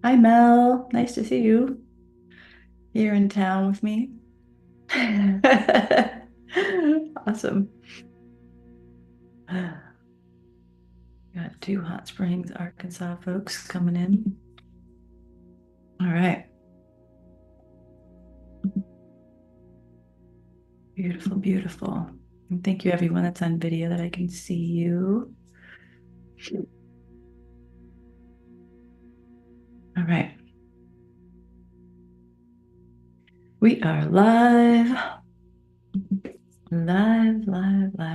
Hi, Mel. Nice to see you here in town with me. Awesome. Got two Hot Springs, Arkansas folks coming in. All right. Beautiful, beautiful. And thank you, everyone that's on video that I can see you. All right. We are live,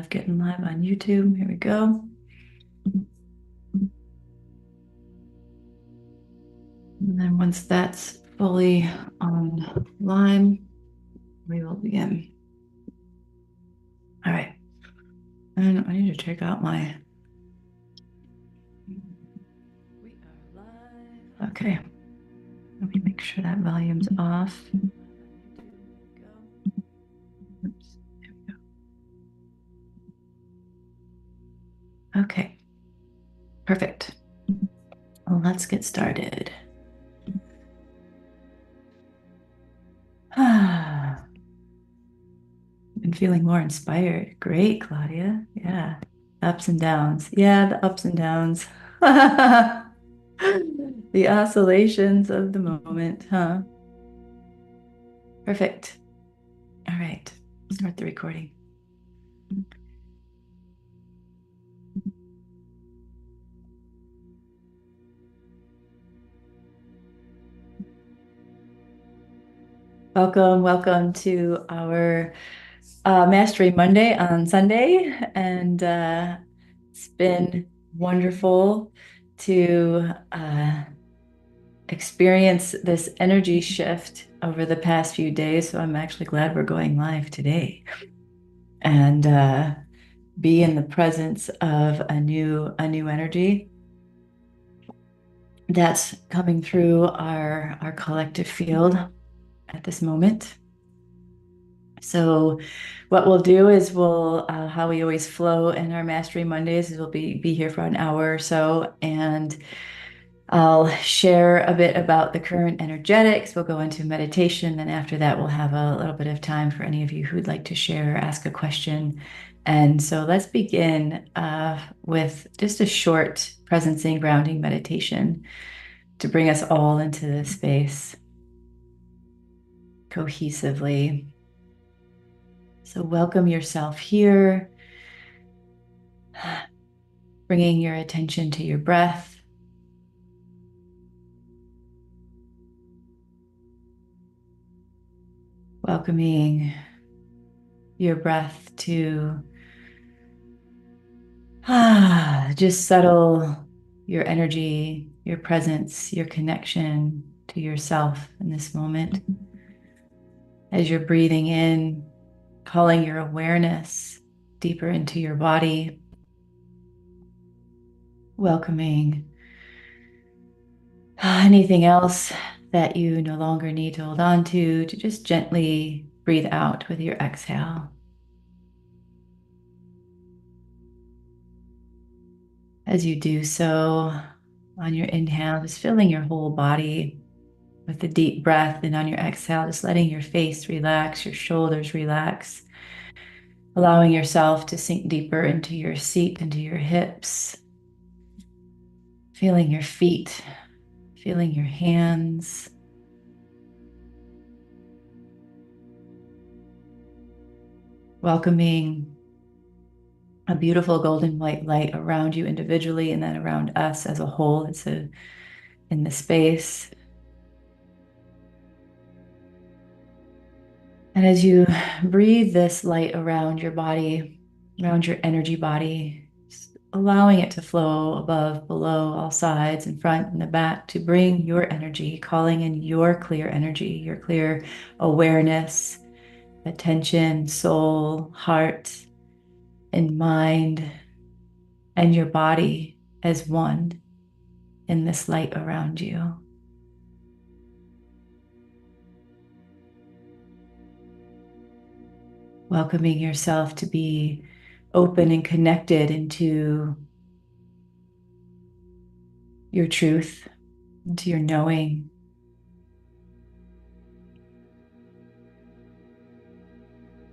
getting live on YouTube. Here we go. And then once that's fully online, we will begin. All right. And I need to check out my. We are live. Okay. Let me make sure that volume's off. Oops, there we go. Okay. Perfect. Well, let's get started. Been feeling more inspired. Great, Claudia. Yeah. Ups and downs. Yeah, the ups and downs. The oscillations of the moment, huh? Perfect. All right. Start the recording. Welcome to our Mastery Monday on Sunday. And it's been wonderful to experience this energy shift over the past few days. So I'm actually glad we're going live today and be in the presence of a new energy that's coming through our collective field at this moment. So what we'll do is we'll, how we always flow in our Mastery Mondays is we'll be here for an hour or so, and I'll share a bit about the current energetics. We'll go into meditation. Then after that, we'll have a little bit of time for any of you who'd like to share, ask a question. And so let's begin with just a short presencing grounding meditation to bring us all into this space cohesively. So welcome yourself here, bringing your attention to your breath. Welcoming your breath to just settle your energy, your presence, your connection to yourself in this moment. As you're breathing in, calling your awareness deeper into your body, welcoming anything else that you no longer need to hold on to just gently breathe out with your exhale. As you do so, on your inhale, just filling your whole body with a deep breath, and on your exhale, just letting your face relax, your shoulders relax, allowing yourself to sink deeper into your seat, into your hips, feeling your feet, feeling your hands. Welcoming a beautiful golden white light around you individually and then around us as a whole. It's in the space. And as you breathe this light around your body, around your energy body, allowing it to flow above, below, all sides, in front, and the back, to bring your energy, calling in your clear energy, your clear awareness, attention, soul, heart, and mind, and your body as one in this light around you. Welcoming yourself to be open and connected into your truth, into your knowing.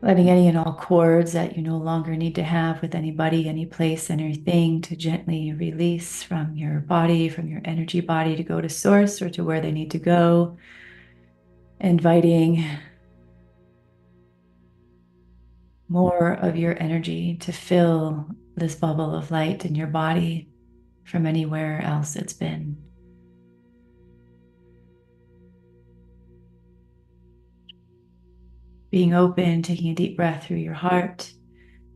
Letting any and all cords that you no longer need to have with anybody, any place, anything to gently release from your body, from your energy body to go to source or to where they need to go. Inviting more of your energy to fill this bubble of light in your body from anywhere else it's been. Being open, taking a deep breath through your heart,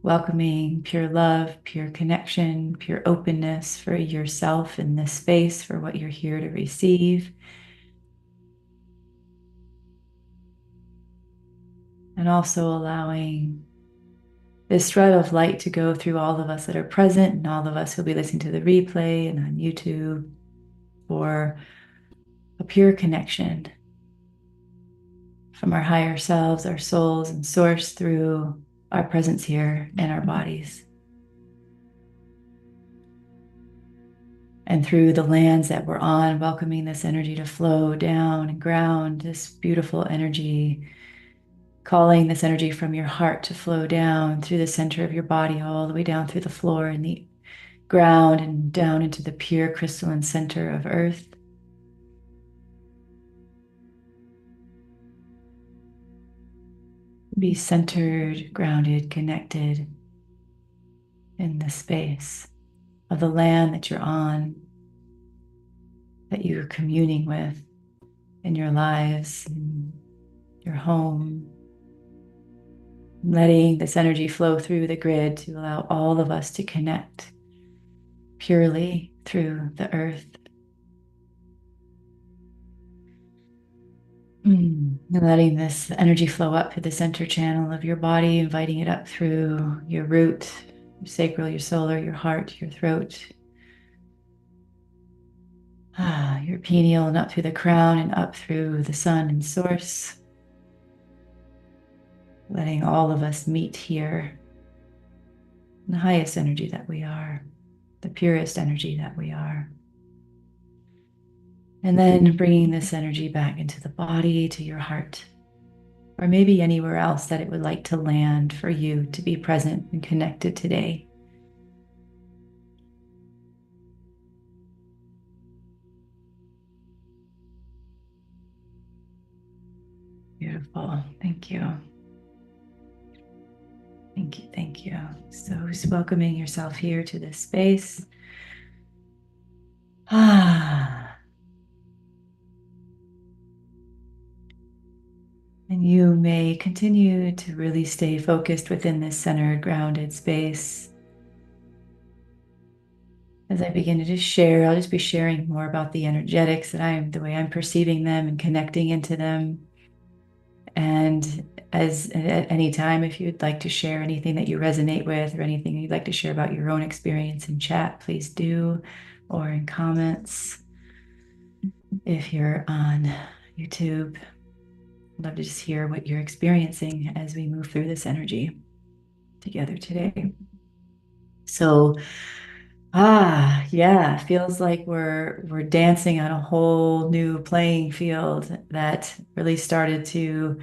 welcoming pure love, pure connection, pure openness for yourself in this space, for what you're here to receive. And also allowing this thread of light to go through all of us that are present and all of us who'll be listening to the replay and on YouTube for a pure connection from our higher selves, our souls, and source through our presence here in our bodies. And through the lands that we're on, welcoming this energy to flow down and ground, this beautiful energy, calling this energy from your heart to flow down through the center of your body, all the way down through the floor and the ground and down into the pure crystalline center of earth. Be centered, grounded, connected in the space of the land that you're on, that you're communing with in your lives, in your home. Letting this energy flow through the grid to allow all of us to connect purely through the earth. And letting this energy flow up to the center channel of your body, inviting it up through your root, your sacral, your solar, your heart, your throat, your pineal, and up through the crown and up through the sun and source. Letting all of us meet here in the highest energy that we are, the purest energy that we are. And then bringing this energy back into the body, to your heart, or maybe anywhere else that it would like to land for you to be present and connected today. Beautiful. Thank you. Thank you. Thank you. So just welcoming yourself here to this space. And you may continue to really stay focused within this centered, grounded space. As I begin to just share, I'll just be sharing more about the energetics that the way I'm perceiving them and connecting into them. And as at any time, if you'd like to share anything that you resonate with or anything you'd like to share about your own experience in chat, please do, or in comments. If you're on YouTube, I'd love to just hear what you're experiencing as we move through this energy together today. So, yeah, feels like we're dancing on a whole new playing field that really started to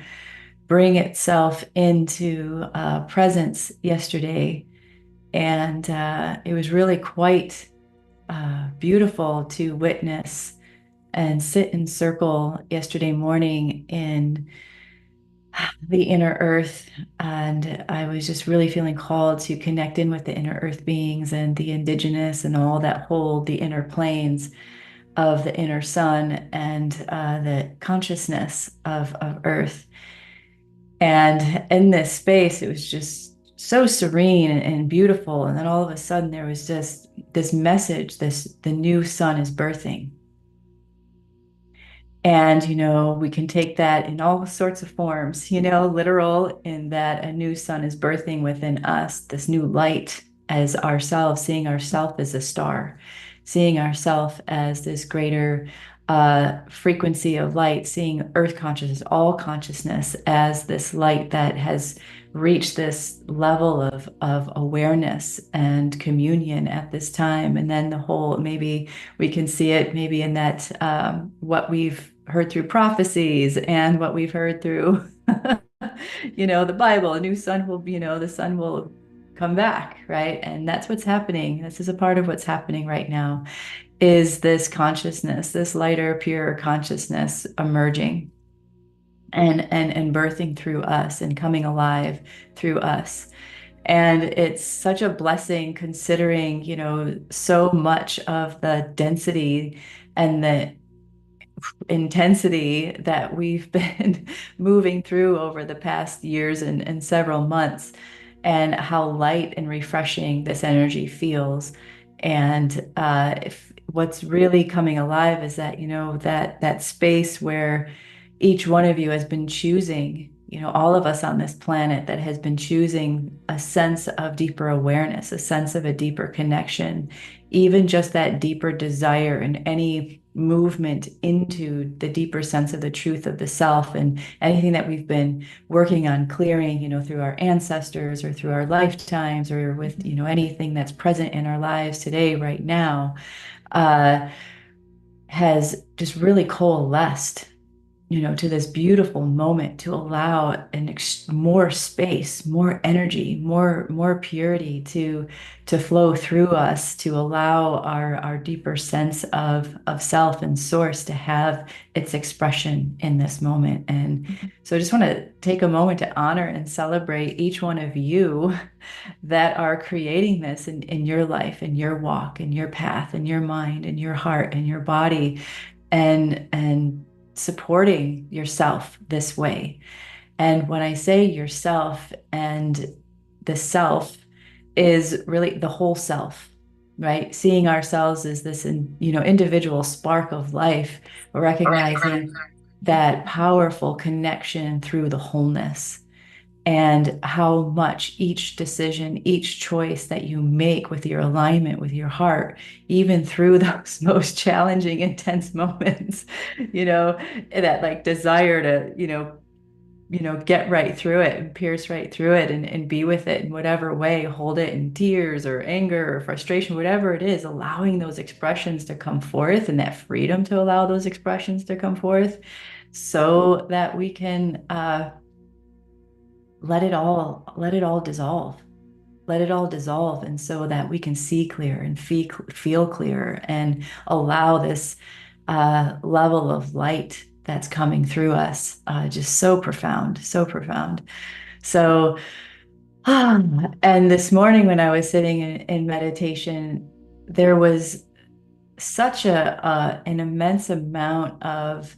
bring itself into presence yesterday. And it was really quite beautiful to witness and sit in circle yesterday morning in the inner earth. And I was just really feeling called to connect in with the inner earth beings and the indigenous and all that hold the inner planes of the inner sun and the consciousness of earth. And in this space, it was just so serene and beautiful. And then all of a sudden there was just this message, the new sun is birthing. And, we can take that in all sorts of forms, literal in that a new sun is birthing within us, this new light as ourselves, seeing ourselves as a star, seeing ourselves as this greater frequency of light, seeing earth consciousness, all consciousness as this light that has reach this level of awareness and communion at this time. And then the whole, maybe we can see it maybe in that what we've heard through prophecies and what we've heard through the Bible. A new sun will, the sun will come back, right? And that's what's happening. This is a part of what's happening right now, is this consciousness, this lighter, pure consciousness emerging and birthing through us and coming alive through us. And it's such a blessing, considering, so much of the density and the intensity that we've been moving through over the past years and several months, and how light and refreshing this energy feels. And if what's really coming alive is that, that space where each one of you has been choosing, all of us on this planet that has been choosing a sense of deeper awareness, a sense of a deeper connection, even just that deeper desire and any movement into the deeper sense of the truth of the self, and anything that we've been working on clearing, through our ancestors or through our lifetimes, or with, anything that's present in our lives today, right now, has just really coalesced, to this beautiful moment, to allow more space, more energy, more purity to flow through us, to allow our deeper sense of self and source to have its expression in this moment. And so I just want to take a moment to honor and celebrate each one of you that are creating this in your life, in your walk, in your path, in your mind, in your heart, in your body, and supporting yourself this way. And when I say yourself, and the self is really the whole self, right? Seeing ourselves as this, individual spark of life, recognizing that powerful connection through the wholeness, and how much each decision, each choice that you make with your alignment with your heart, even through those most challenging, intense moments, that like desire to, get right through it and pierce right through it, and be with it in whatever way, hold it in tears or anger or frustration, whatever it is, allowing those expressions to come forth, and that freedom to allow those expressions to come forth, so that we can let it all dissolve. Let it all dissolve. And so that we can see clear and feel clear, and allow this level of light that's coming through us, just so profound, so profound. So, and this morning when I was sitting in meditation, there was such an immense amount of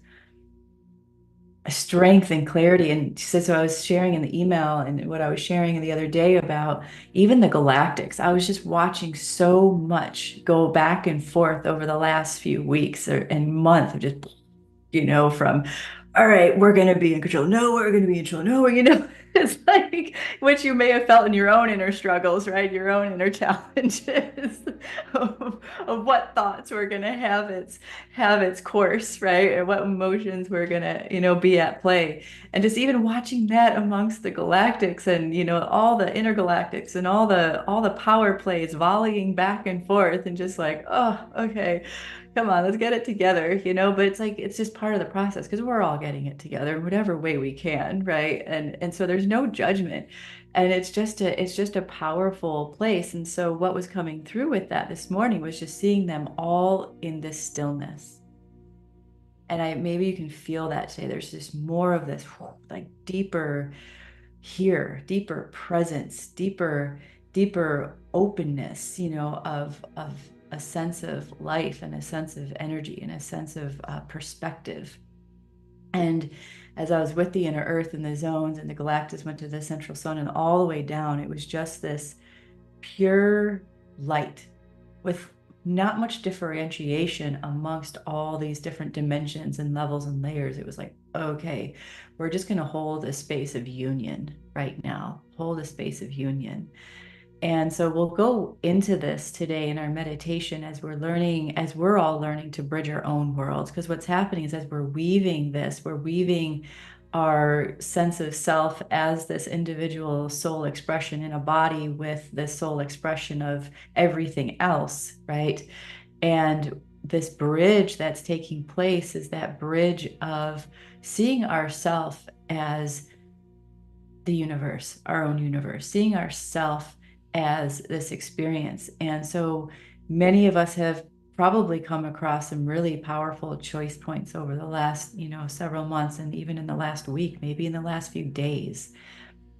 strength and clarity. And so I was sharing in the email, and what I was sharing the other day about even the galactics, I was just watching so much go back and forth over the last few weeks and months of just, from, all right, we're going to be in control. No, we're going to be in control. No, it's like what you may have felt in your own inner struggles, right? Your own inner challenges of what thoughts were going to have its course, right? And what emotions were going to, be at play. And just even watching that amongst the galactics, and, all the intergalactics, and all the power plays volleying back and forth, and just like, oh, okay, come on, let's get it together, but it's like, it's just part of the process, because we're all getting it together in whatever way we can, right? And so there's no judgment, and it's just a powerful place. And so what was coming through with that this morning was just seeing them all in this stillness. And maybe you can feel that today. There's just more of this, like, deeper here, deeper presence, deeper openness, of a sense of life, and a sense of energy, and a sense of perspective. And as I was with the inner earth and the zones, and the galactics went to the central sun and all the way down, it was just this pure light with not much differentiation amongst all these different dimensions and levels and layers. It was like, okay, we're just going to hold a space of union right now, hold a space of union. And so we'll go into this today in our meditation, as we're all learning to bridge our own worlds. Because what's happening is, as we're weaving this, we're weaving our sense of self as this individual soul expression in a body with this soul expression of everything else, right? And this bridge that's taking place is that bridge of seeing ourself as the universe, our own universe, seeing ourself as this experience. And so many of us have probably come across some really powerful choice points over the last, several months, and even in the last week, maybe in the last few days,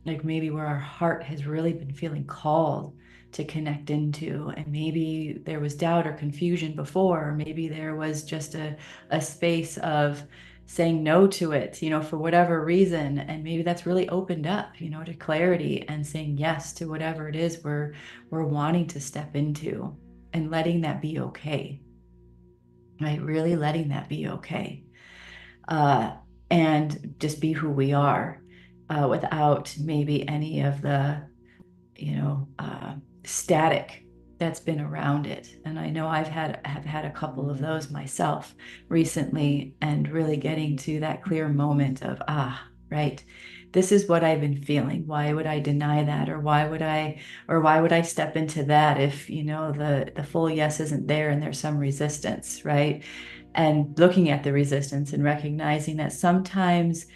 like maybe where our heart has really been feeling called to connect into. And maybe there was doubt or confusion before, or maybe there was just a space of saying no to it, for whatever reason. And maybe that's really opened up, to clarity and saying yes to whatever it is we're wanting to step into, and letting that be okay. Right? Really letting that be okay. Uh, and just be who we are, without maybe any of the, you know, uh, static that's been around it. And I know have had a couple of those myself recently, and really getting to that clear moment of, right, this is what I've been feeling. Why would I deny that? Or why would I step into that if, the full yes isn't there and there's some resistance, right? And looking at the resistance and recognizing that sometimes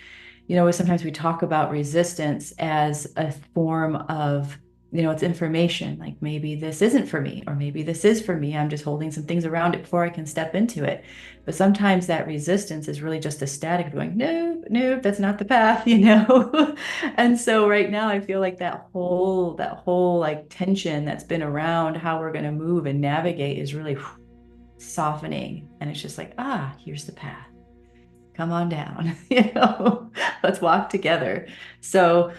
we talk about resistance as a form of, it's information, like maybe this isn't for me, or maybe this is for me. I'm just holding some things around it before I can step into it. But sometimes that resistance is really just a static going, nope, nope, that's not the path. And so right now I feel like that whole like tension that's been around how we're going to move and navigate is really softening. And it's just like, here's the path. Come on down, let's walk together. So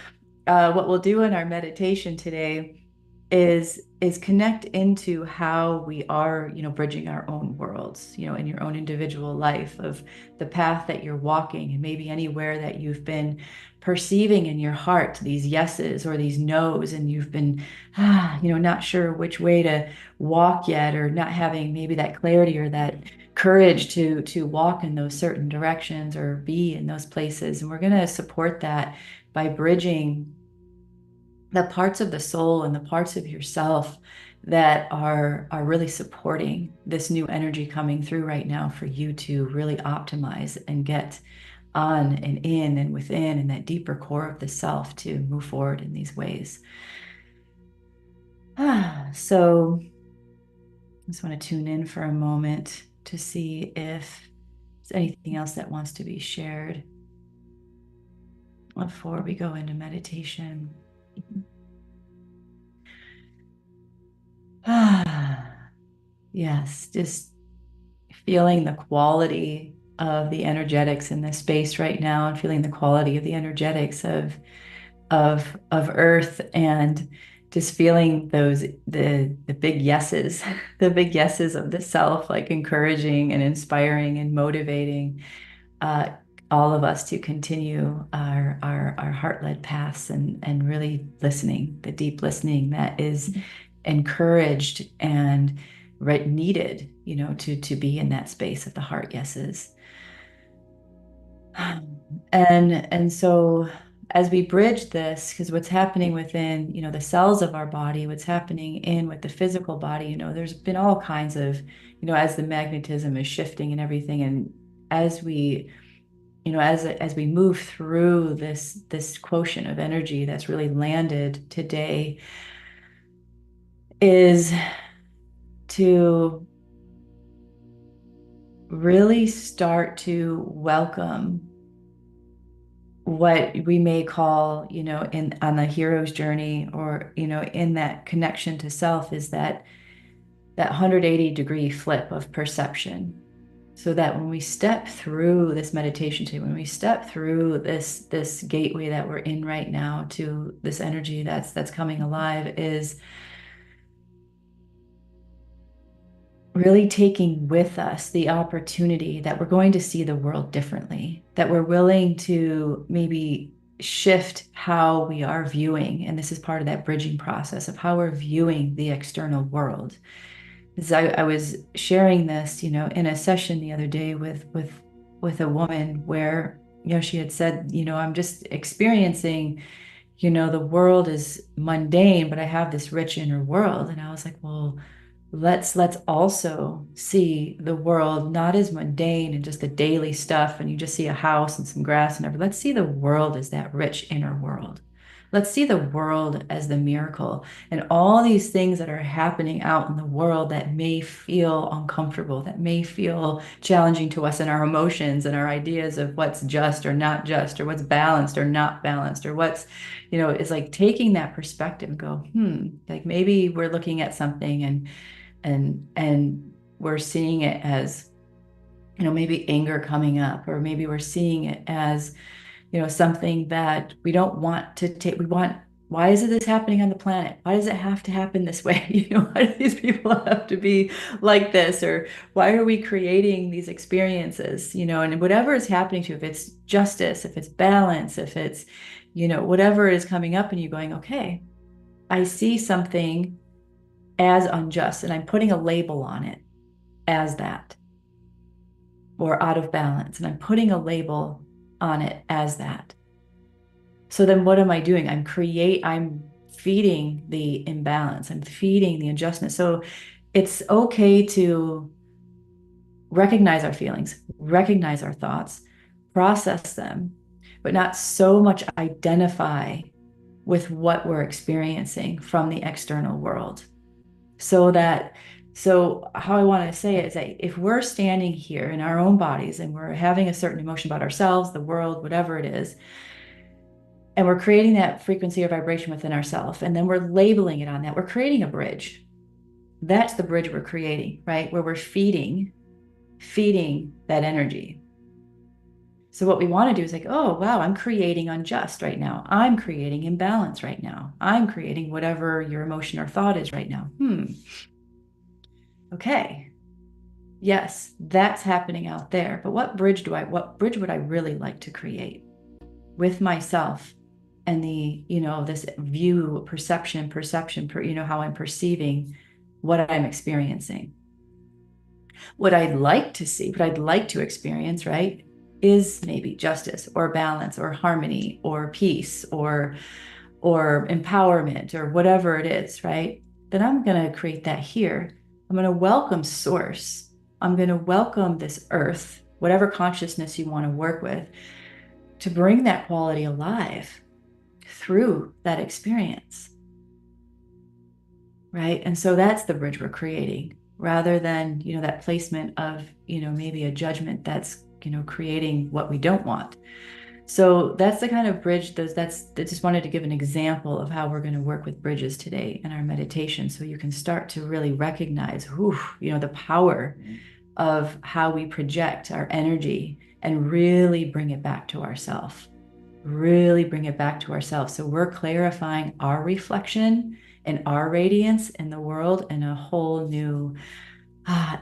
what we'll do in our meditation today is connect into how we are, bridging our own worlds, in your own individual life, of the path that you're walking, and maybe anywhere that you've been perceiving in your heart these yeses or these nos, and you've been not sure which way to walk yet, or not having maybe that clarity or that courage to walk in those certain directions or be in those places. And we're going to support that by bridging the parts of the soul and the parts of yourself that are really supporting this new energy coming through right now, for you to really optimize and get on and in and within, and that deeper core of the self, to move forward in these ways. So I just want to tune in for a moment to see if there's anything else that wants to be shared before we go into meditation. Yes, just feeling the quality of the energetics in this space right now, and feeling the quality of the energetics of Earth, and just feeling the big yeses, the big yeses of the self, like encouraging and inspiring and motivating uh, all of us to continue our heart-led paths, and really listening, the deep listening that is encouraged and needed, to be in that space of the heart yeses. And so as we bridge this, because what's happening within, the cells of our body, what's happening in with the physical body, there's been all kinds of, as the magnetism is shifting and everything, and as we as we move through this quotient of energy that's really landed today, is to really start to welcome what we may call, in on the hero's journey, or in that connection to self, is that 180-degree flip of perception. So that when we step through this meditation today, when we step through this gateway that we're in right now to this energy that's coming alive, is really taking with us the opportunity that we're going to see the world differently, that we're willing to maybe shift how we are viewing. And this is part of that bridging process of how we're viewing the external world. Because I was sharing this, in a session the other day with a woman, where she had said, I'm just experiencing, the world is mundane, but I have this rich inner world. And I was like, well, let's also see the world not as mundane and just the daily stuff, and you just see a house and some grass and everything. Let's see the world as that rich inner world. Let's see the world as the miracle, and all these things that are happening out in the world that may feel uncomfortable, that may feel challenging to us in our emotions and our ideas of what's just or not just, or what's balanced or not balanced, or what's, is like taking that perspective and go, like maybe we're looking at something and we're seeing it as, maybe anger coming up, or maybe we're seeing it as, something that we don't want to take. Why is this happening on the planet? Why does it have to happen this way? Why do these people have to be like this? Or why are we creating these experiences? And whatever is happening to you, if it's justice, if it's balance, if it's, whatever is coming up, and you going, okay, I see something as unjust, and I'm putting a label on it as that, or out of balance, and I'm putting a label on it as that. So then what am I doing? I'm feeding the imbalance. I'm feeding the injustice. So it's okay to recognize our feelings, recognize our thoughts, process them, but not so much identify with what we're experiencing from the external world. So how I want to say it is that if we're standing here in our own bodies and we're having a certain emotion about ourselves, the world, whatever it is, and we're creating that frequency or vibration within ourselves, and then we're labeling it on that, we're creating a bridge. That's the bridge we're creating, right? Where we're feeding that energy. So what we want to do is like, oh, wow, I'm creating unjust right now. I'm creating imbalance right now. I'm creating whatever your emotion or thought is right now. Okay. Yes, that's happening out there. But what bridge would I really like to create with myself and this view, perception, how I'm perceiving what I'm experiencing? What I'd like to see, what I'd like to experience, right, is maybe justice or balance or harmony or peace or empowerment or whatever it is, right? Then I'm going to create that here. I'm going to welcome source. I'm going to welcome this earth, whatever consciousness you want to work with, to bring that quality alive through that experience, right? And so that's the bridge we're creating, rather than, that placement of, maybe a judgment that's, creating what we don't want. So that's the kind of bridge I just wanted to give an example of how we're going to work with bridges today in our meditation. So you can start to really recognize, the power of how we project our energy and really bring it back to ourselves. Really bring it back to ourselves. So we're clarifying our reflection and our radiance in the world in a whole new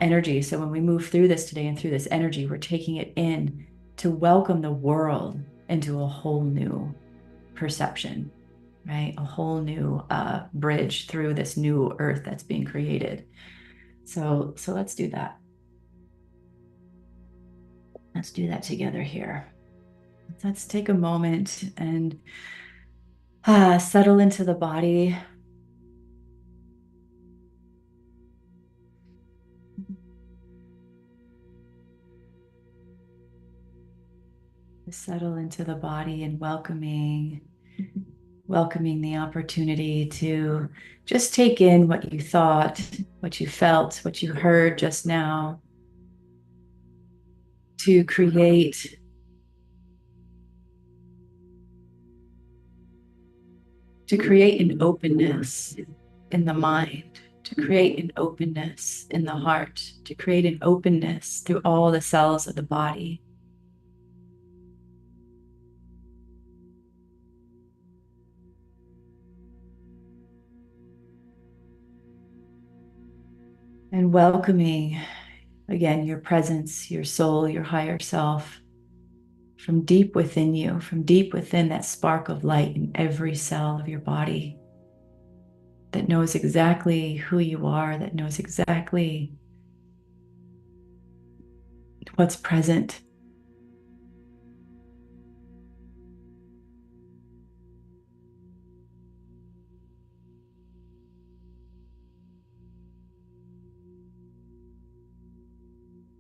energy. So when we move through this today and through this energy, we're taking it in to welcome the world into a whole new perception, right? A whole new bridge through this new earth that's being created. So let's do that. Let's do that together here. Let's take a moment and settle into the body. Settle into the body and welcoming the opportunity to just take in what you thought, what you felt, what you heard just now, to create an openness in the mind, to create an openness in the heart, to create an openness through all the cells of the body. And welcoming, again, your presence, your soul, your higher self, from deep within you, from deep within that spark of light in every cell of your body, that knows exactly who you are, that knows exactly what's present.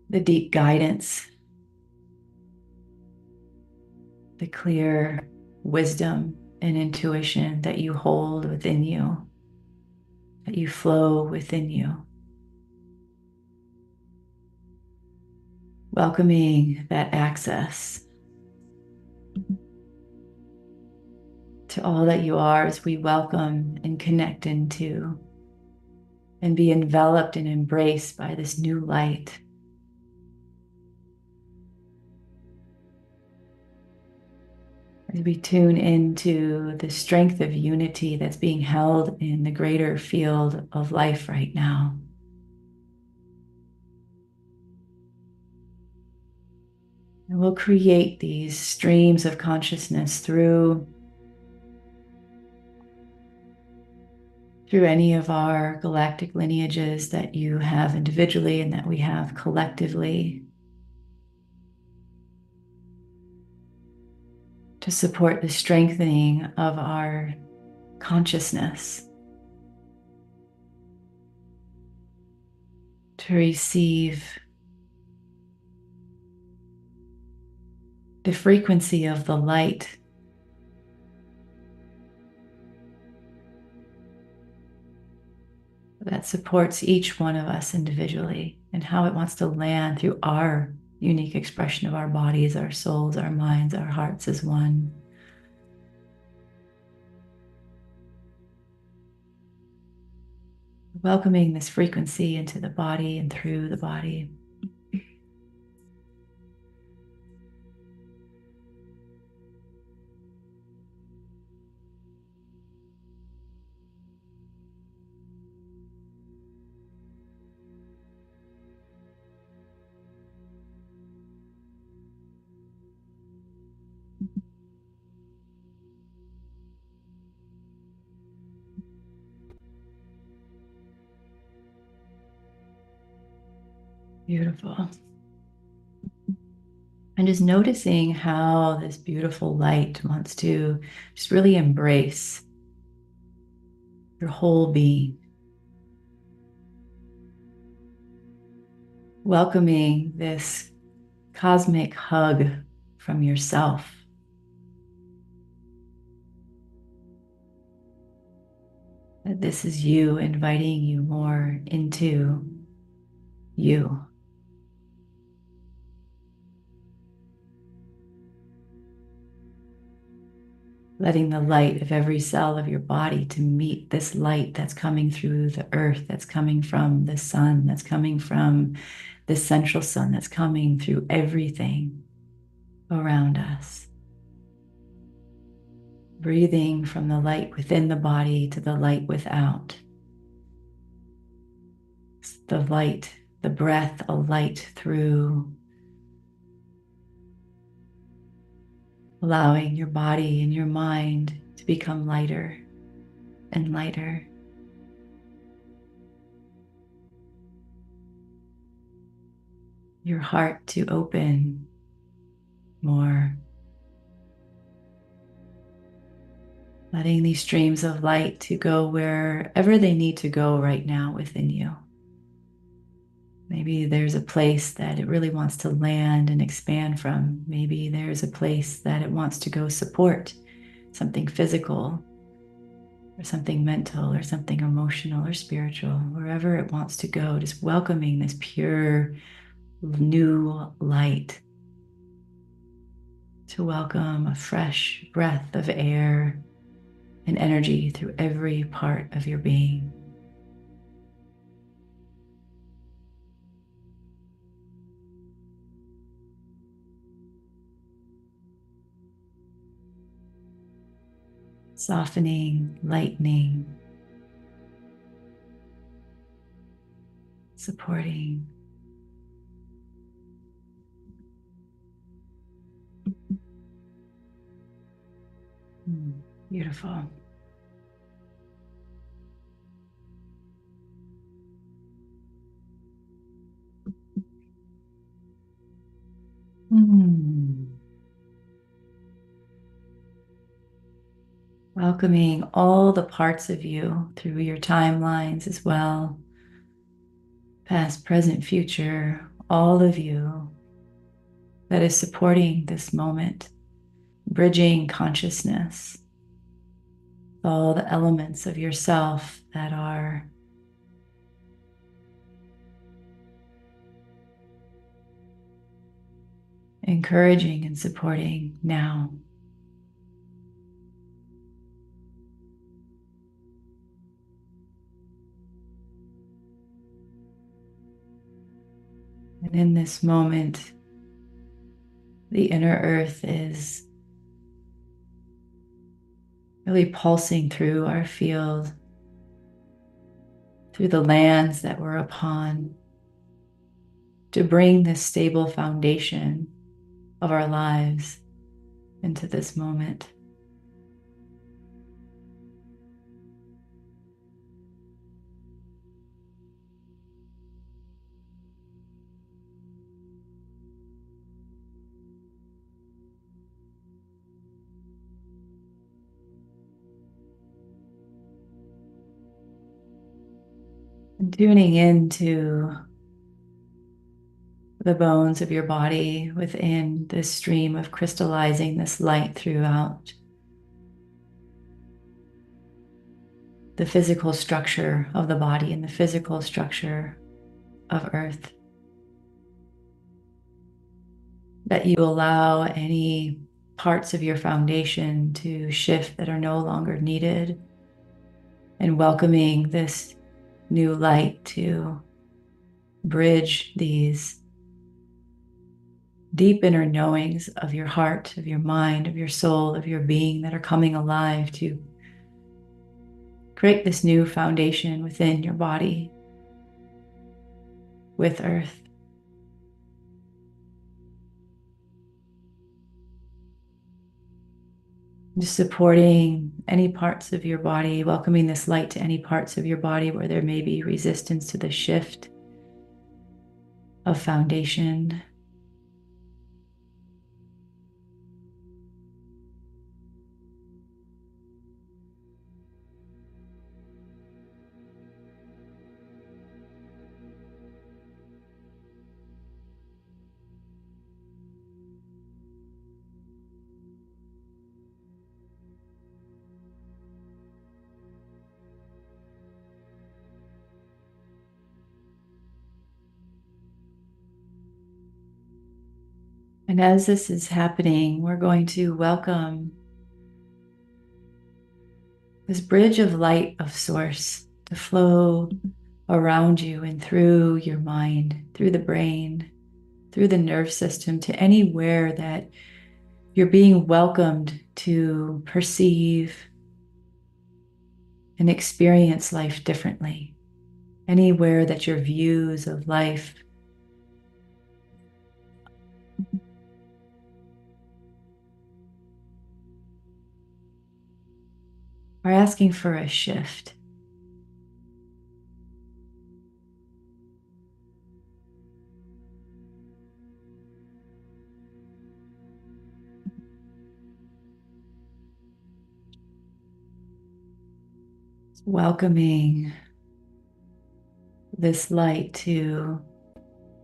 the deep guidance, the clear wisdom and intuition that you hold within you, that you flow within you. Welcoming that access to all that you are as we welcome and connect into and be enveloped and embraced by this new light. As we tune into the strength of unity that's being held in the greater field of life right now. And we'll create these streams of consciousness through any of our galactic lineages that you have individually and that we have collectively, to support the strengthening of our consciousness, to receive the frequency of the light that supports each one of us individually and how it wants to land through our unique expression of our bodies, our souls, our minds, our hearts as one. Welcoming this frequency into the body and through the body. Beautiful. And just noticing how this beautiful light wants to just really embrace your whole being. Welcoming this cosmic hug from yourself. That this is you inviting you more into you. Letting the light of every cell of your body to meet this light that's coming through the earth, that's coming from the sun, that's coming from the central sun, that's coming through everything around us. Breathing from the light within the body to the light without. The light, the breath, a light through. Allowing your body and your mind to become lighter and lighter. Your heart to open more. Letting these streams of light to go wherever they need to go right now within you. Maybe there's a place that it really wants to land and expand from. Maybe there's a place that it wants to go support something physical or something mental or something emotional or spiritual. Wherever it wants to go, just welcoming this pure new light to welcome a fresh breath of air and energy through every part of your being. Softening, lightening, supporting. Beautiful. Welcoming all the parts of you through your timelines as well. Past, present, future, all of you that is supporting this moment, bridging consciousness, all the elements of yourself that are encouraging and supporting now. And in this moment, the inner earth is really pulsing through our field, through the lands that we're upon, to bring this stable foundation of our lives into this moment. And tuning into the bones of your body within this stream of crystallizing this light throughout the physical structure of the body and the physical structure of Earth. That you allow any parts of your foundation to shift that are no longer needed, and welcoming this new light to bridge these deep inner knowings of your heart, of your mind, of your soul, of your being that are coming alive to create this new foundation within your body with Earth. Just supporting any parts of your body, welcoming this light to any parts of your body where there may be resistance to the shift of foundation. And as this is happening, we're going to welcome this bridge of light of source to flow around you and through your mind, through the brain, through the nerve system, to anywhere that you're being welcomed to perceive and experience life differently. Anywhere that your views of life are asking for a shift. Welcoming this light to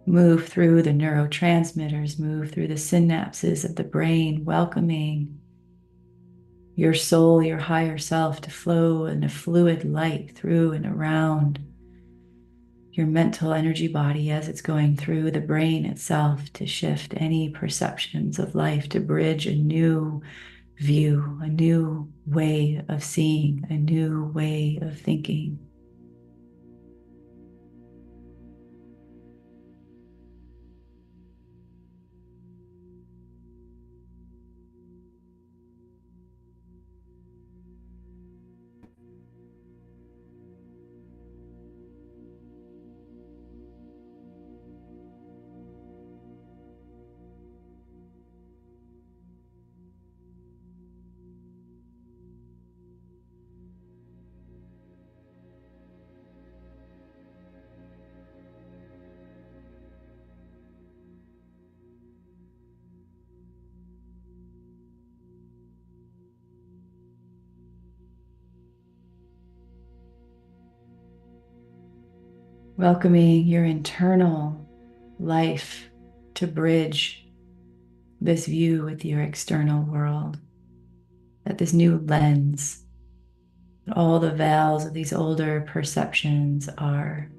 move through the neurotransmitters, move through the synapses of the brain, welcoming your soul, your higher self to flow in a fluid light through and around your mental energy body as it's going through the brain itself to shift any perceptions of life, to bridge a new view, a new way of seeing, a new way of thinking. Welcoming your internal life to bridge this view with your external world, that this new lens, that all the veils of these older perceptions are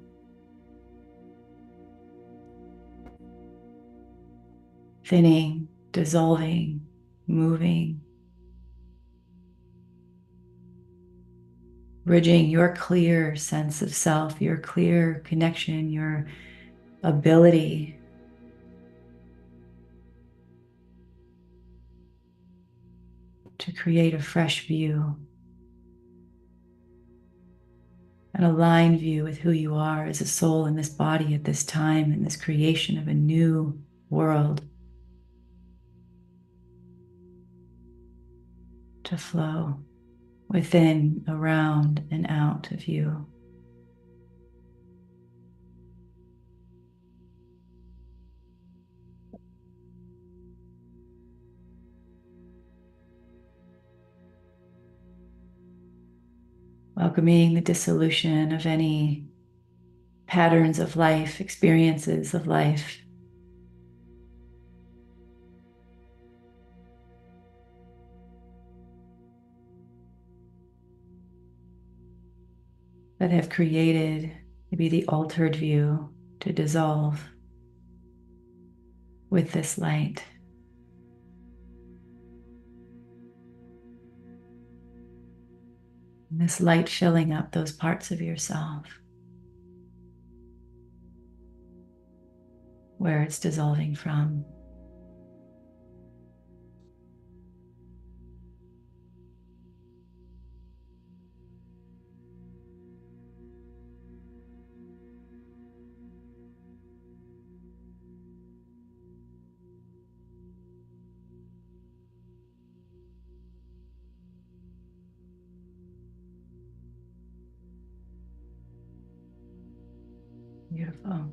thinning, dissolving, moving, bridging your clear sense of self, your clear connection, your ability to create a fresh view, an aligned view with who you are as a soul in this body at this time, in this creation of a new world to flow within, around, and out of you. Welcoming the dissolution of any patterns of life, experiences of life that have created maybe the altered view to dissolve with this light. And this light filling up those parts of yourself where it's dissolving from. Beautiful.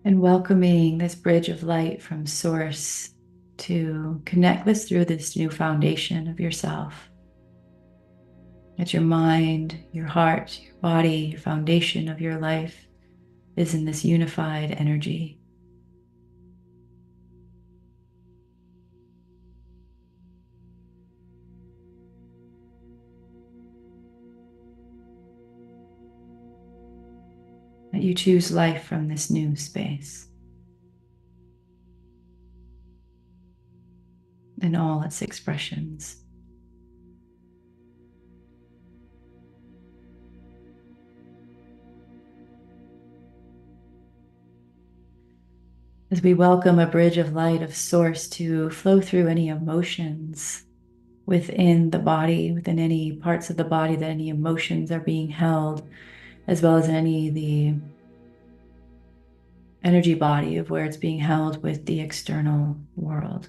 And welcoming this bridge of light from source to connect this through this new foundation of yourself. That your mind, your heart, your body, your foundation of your life is in this unified energy. That you choose life from this new space in all its expressions. As we welcome a bridge of light of source to flow through any emotions within the body, within any parts of the body that any emotions are being held, as well as any of the energy body of where it's being held with the external world.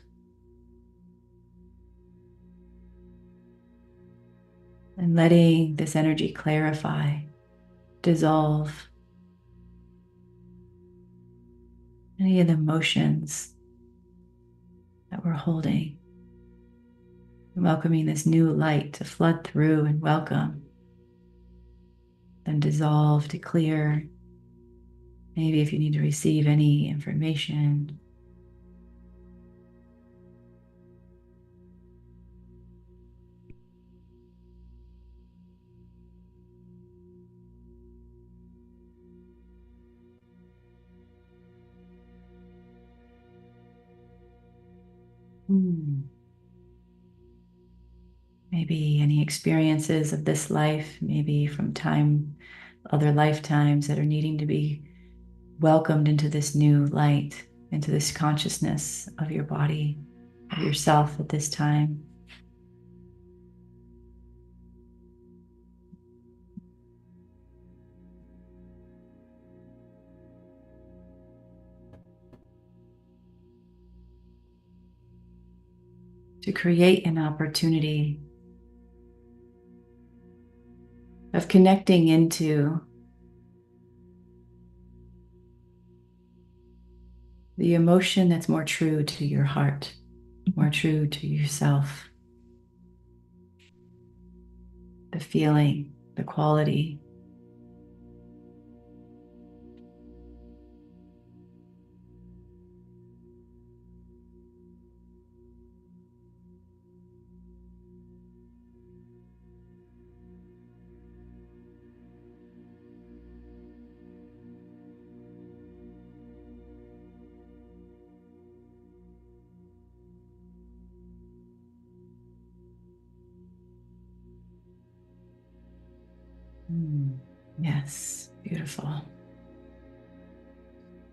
And letting this energy clarify, dissolve any of the emotions that we're holding. And welcoming this new light to flood through and welcome, then dissolve to clear. Maybe if you need to receive any information. Maybe any experiences of this life, maybe from other lifetimes that are needing to be welcomed into this new light, into this consciousness of your body, of yourself at this time. To create an opportunity of connecting into the emotion that's more true to your heart, more true to yourself, the feeling, the quality. Yes, beautiful.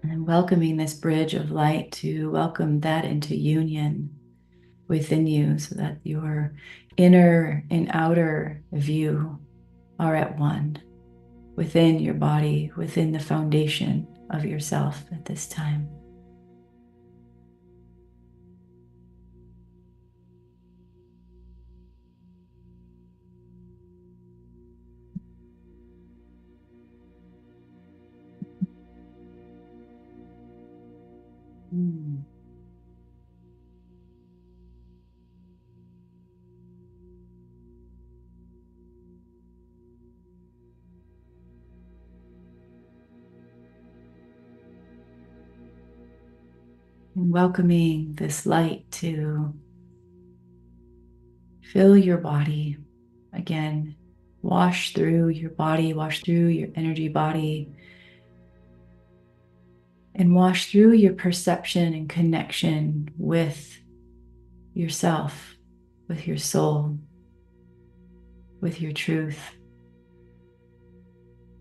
And then welcoming this bridge of light to welcome that into union within you so that your inner and outer view are at one within your body, within the foundation of yourself at this time. Mm. And welcoming this light to fill your body again, wash through your body, wash through your energy body, and wash through your perception and connection with yourself, with your soul, with your truth,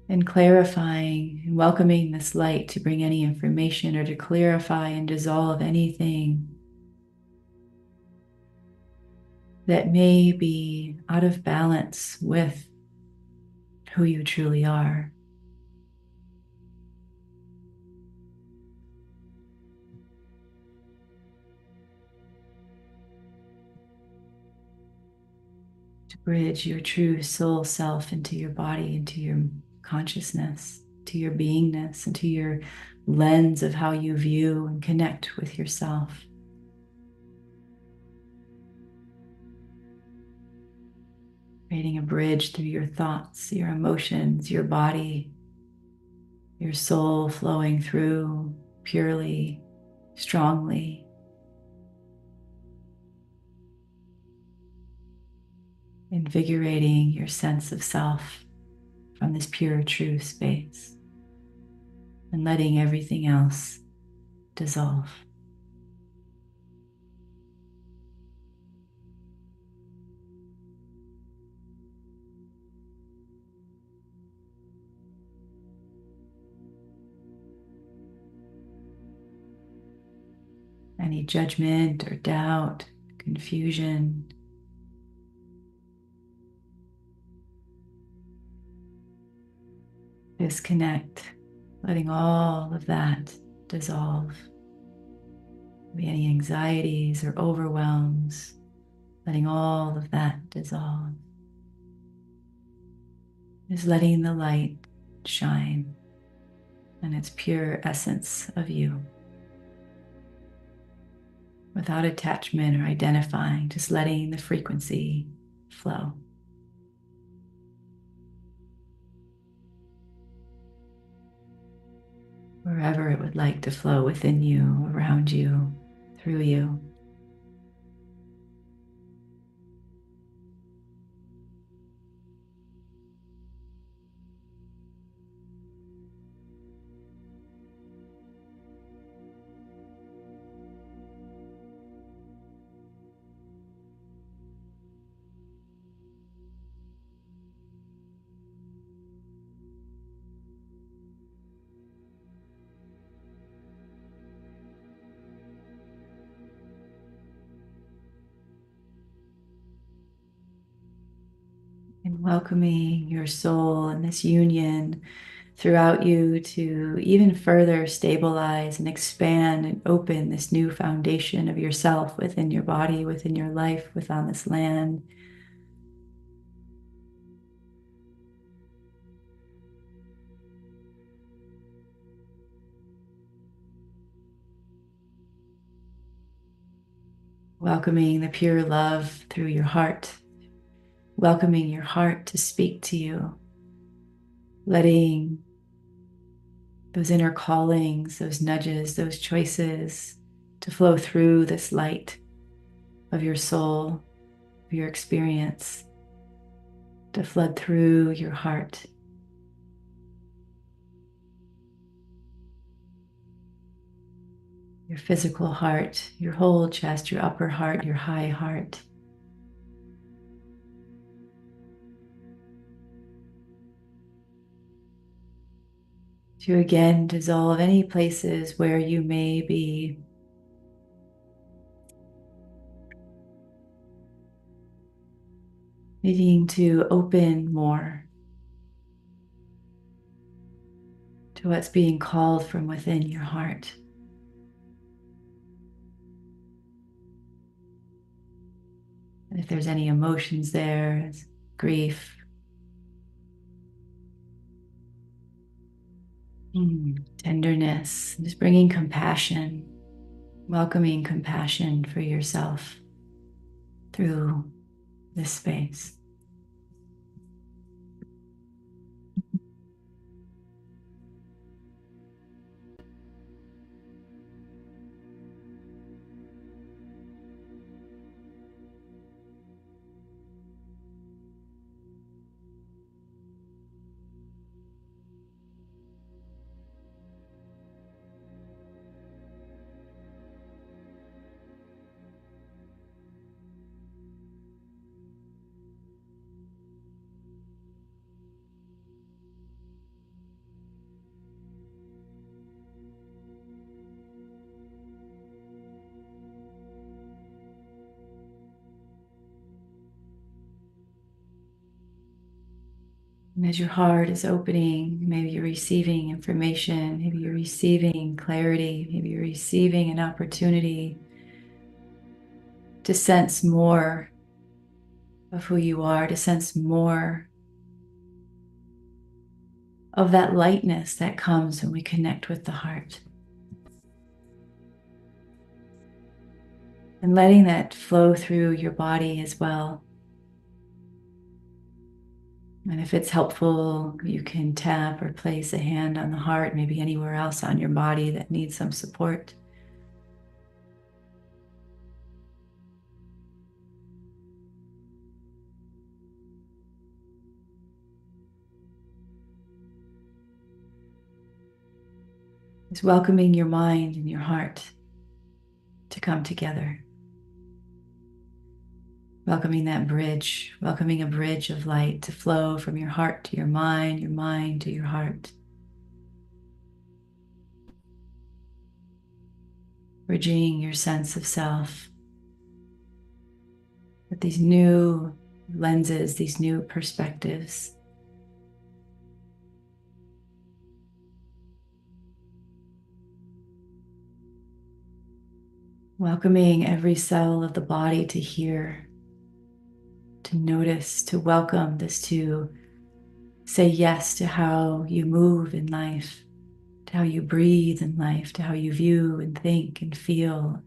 and clarifying and welcoming this light to bring any information or to clarify and dissolve anything that may be out of balance with who you truly are. To bridge your true soul self into your body, into your consciousness, to your beingness, into your lens of how you view and connect with yourself. Creating a bridge through your thoughts, your emotions, your body, your soul flowing through purely, strongly, invigorating your sense of self from this pure, true space and letting everything else dissolve. Any judgment or doubt, confusion, disconnect, letting all of that dissolve. Maybe any anxieties or overwhelms, letting all of that dissolve. Just letting the light shine and its pure essence of you without attachment or identifying, just letting the frequency flow. Wherever it would like to flow within you, around you, through you. And welcoming your soul and this union throughout you to even further stabilize and expand and open this new foundation of yourself within your body, within your life, within this land. welcoming the pure love through your heart, welcoming your heart to speak to you, letting those inner callings, those nudges, those choices to flow through this light of your soul, of your experience, to flood through your heart. Your physical heart, your whole chest, your upper heart, your high heart. To again dissolve any places where you may be needing to open more to what's being called from within your heart. And if there's any emotions there, grief, tenderness, just bringing compassion, welcoming compassion for yourself through this space. And as your heart is opening, maybe you're receiving information, maybe you're receiving clarity, maybe you're receiving an opportunity to sense more of who you are, to sense more of that lightness that comes when we connect with the heart. And letting that flow through your body as well. And if it's helpful, you can tap or place a hand on the heart, maybe anywhere else on your body that needs some support. It's welcoming your mind and your heart to come together. Welcoming that bridge, welcoming a bridge of light to flow from your heart to your mind to your heart. Bridging your sense of self with these new lenses, these new perspectives. Welcoming every cell of the body to hear, to notice, to welcome this, to say yes to how you move in life, to how you breathe in life, to how you view and think and feel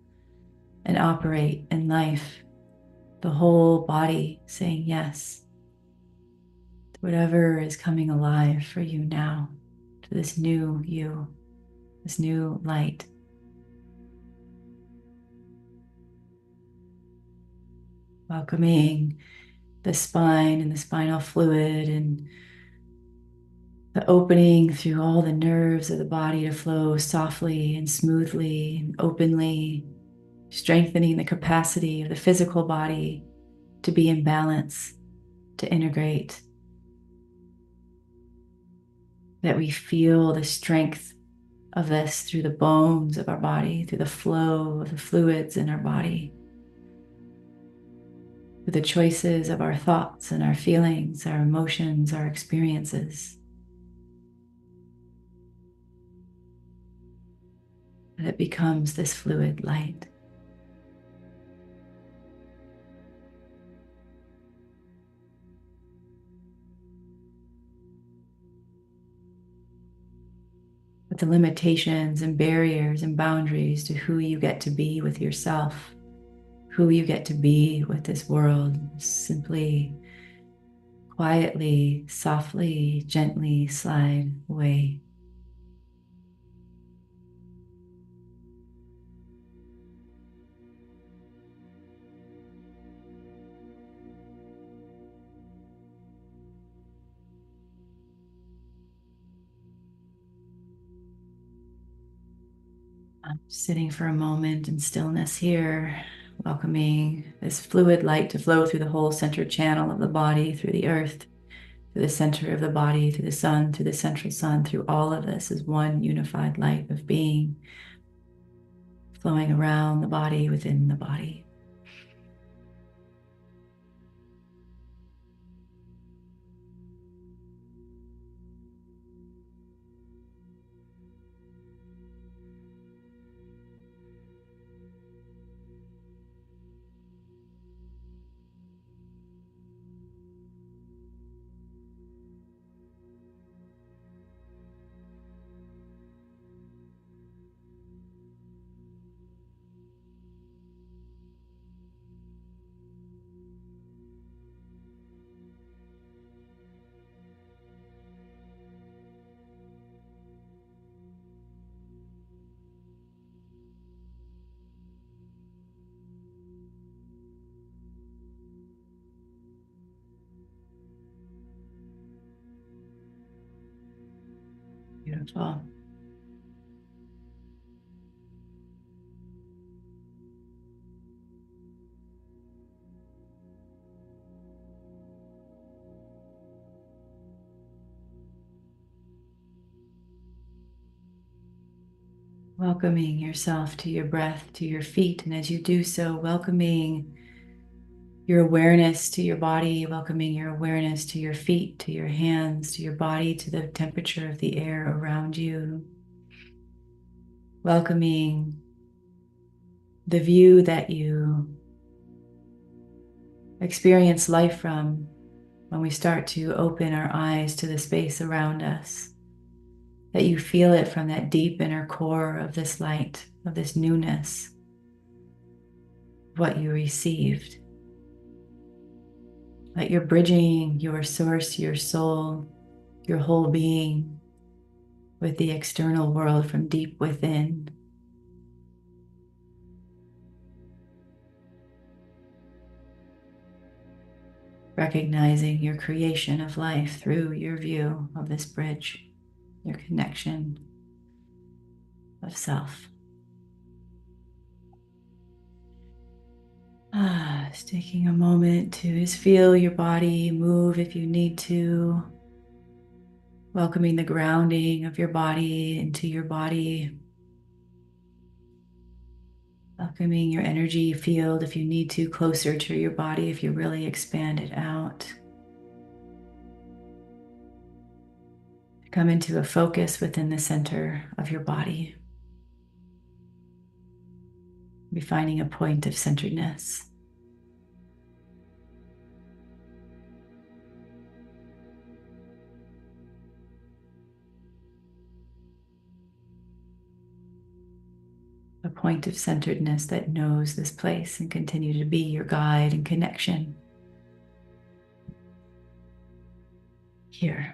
and operate in life. The whole body saying yes to whatever is coming alive for you now, to this new you, this new light. Welcoming the spine and the spinal fluid and the opening through all the nerves of the body to flow softly and smoothly and openly, strengthening the capacity of the physical body to be in balance, to integrate. That we feel the strength of this through the bones of our body, through the flow of the fluids in our body, through the choices of our thoughts and our feelings, our emotions, our experiences. That it becomes this fluid light. With the limitations and barriers and boundaries to who you get to be with yourself, who you get to be with this world. Simply, quietly, softly, gently slide away. I'm sitting for a moment in stillness here, welcoming this fluid light to flow through the whole center channel of the body, through the earth, through the center of the body, through the sun, through the central sun, through all of this is one unified light of being flowing around the body, within the body. Beautiful. Welcoming yourself to your breath, to your feet. And as you do so, welcoming your awareness to your body, welcoming your awareness to your feet, to your hands, to your body, to the temperature of the air around you. Welcoming the view that you experience life from when we start to open our eyes to the space around us, that you feel it from that deep inner core of this light, of this newness, what you received. That you're bridging your source, your soul, your whole being with the external world from deep within. Recognizing your creation of life through your view of this bridge, your connection of self. Just taking a moment to just feel your body move if you need to. Welcoming the grounding of your body into your body. Welcoming your energy field if you need to, closer to your body if you really expand it out. Come into a focus within the center of your body. Be finding a point of centeredness. A point of centeredness that knows this place and continue to be your guide and connection. Here.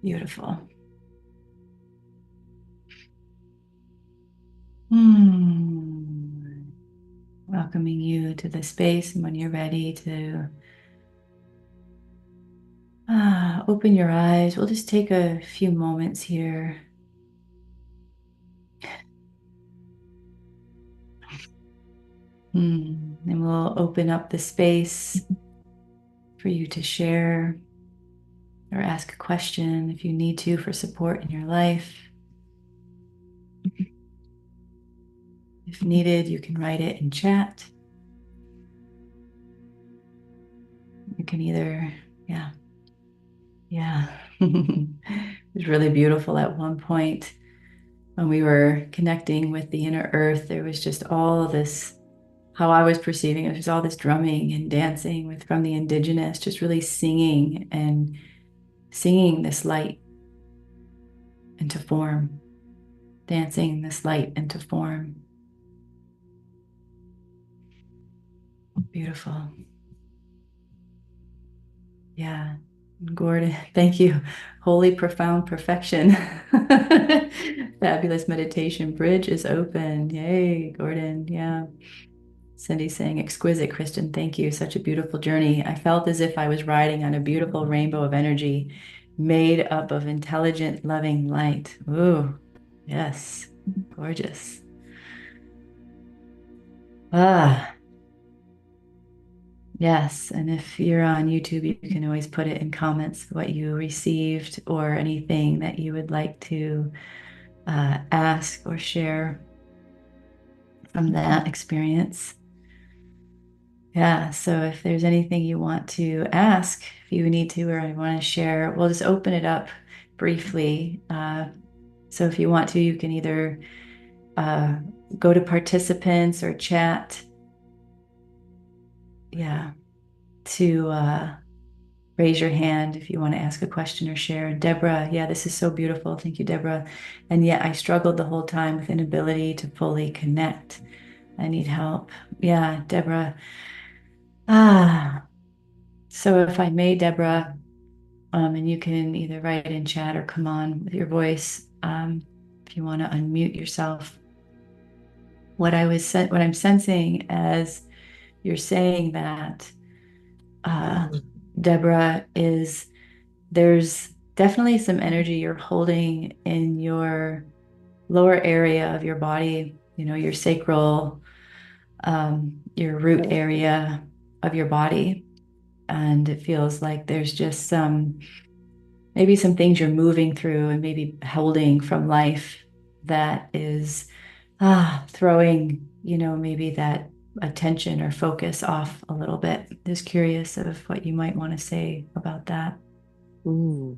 Beautiful. Welcoming you to the space, and when you're ready to open your eyes, we'll just take a few moments here. And we'll open up the space for you to share or ask a question if you need to for support in your life. If needed, you can write it in chat. You can either, yeah. It was really beautiful at one point when we were connecting with the inner earth. There was just all this, how I was perceiving it, was all this drumming and dancing with from the indigenous, just really singing and singing this light into form, dancing this light into form. Beautiful. Yeah. Gordon, thank you. Holy profound perfection. Fabulous meditation. Bridge is open. Yay, Gordon. Yeah. Cindy saying, exquisite, Kristen. Thank you. Such a beautiful journey. I felt as if I was riding on a beautiful rainbow of energy made up of intelligent, loving light. Ooh, yes. Gorgeous. Ah, yes. And if you're on YouTube, you can always put it in comments what you received or anything that you would like to ask or share from that experience. Yeah, so if there's anything you want to ask, if you need to, or I want to share, we'll just open it up briefly. So if you want to, you can either go to participants or chat. Yeah, to raise your hand if you want to ask a question or share. Deborah, yeah, this is so beautiful. Thank you, Deborah. And yet I struggled the whole time with inability to fully connect. I need help. Yeah, Deborah. So if I may, Deborah, and you can either write in chat or come on with your voice, if you want to unmute yourself. What I'm sensing as you're saying that, Deborah, is there's definitely some energy you're holding in your lower area of your body, your sacral, your root area of your body. And it feels like there's just maybe some things you're moving through and maybe holding from life that is throwing, maybe that attention or focus off a little bit. Just curious of what you might want to say about that. Mm.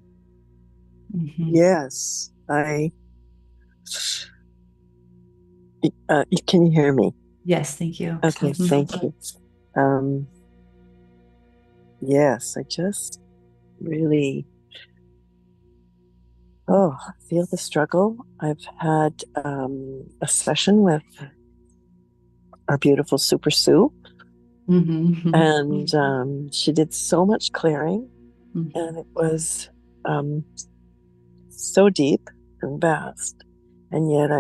Mm-hmm. Yes, can you hear me? Yes, thank you. Okay, Mm-hmm. thank you. Um, yes, I just really, feel the struggle. I've had a session with our beautiful Super Sue, Mm-hmm. and she did so much clearing, Mm-hmm. and it was um, so deep and vast, and yet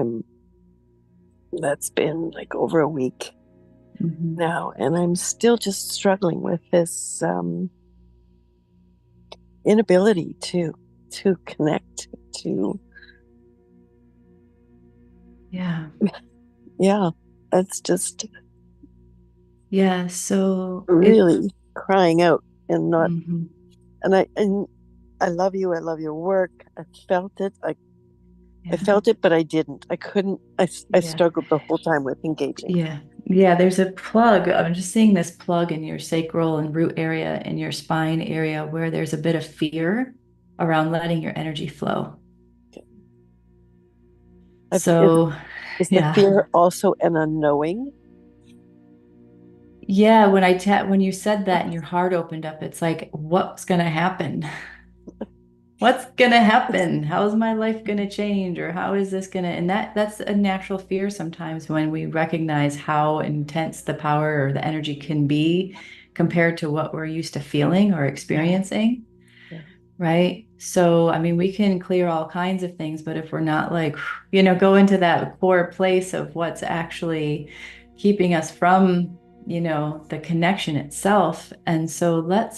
that's been like over a week Mm-hmm. now, and I'm still just struggling with this inability to connect to. Yeah. Yeah, that's just Yeah. So if really crying out and not. mm-hmm. And I love you. I love your work. I felt it. I Yeah. felt it, but I didn't. I couldn't. I Yeah. struggled the whole time with engaging. Yeah. Yeah, there's a plug. I'm just seeing this plug in your sacral and root area in your spine area where there's a bit of fear around letting your energy flow. I've, is, So, is the yeah. fear also an unknowing? Yeah, when you said that and your heart opened up, it's like, what's gonna happen? What's gonna happen? How is my life gonna change? Or how is this gonna? And that's a natural fear sometimes when we recognize how intense the power or the energy can be compared to what we're used to feeling or Yeah, experiencing, yeah, right? So, I mean, we can clear all kinds of things, but if we're not like, go into that core place of what's actually keeping us from, the connection itself. And so let's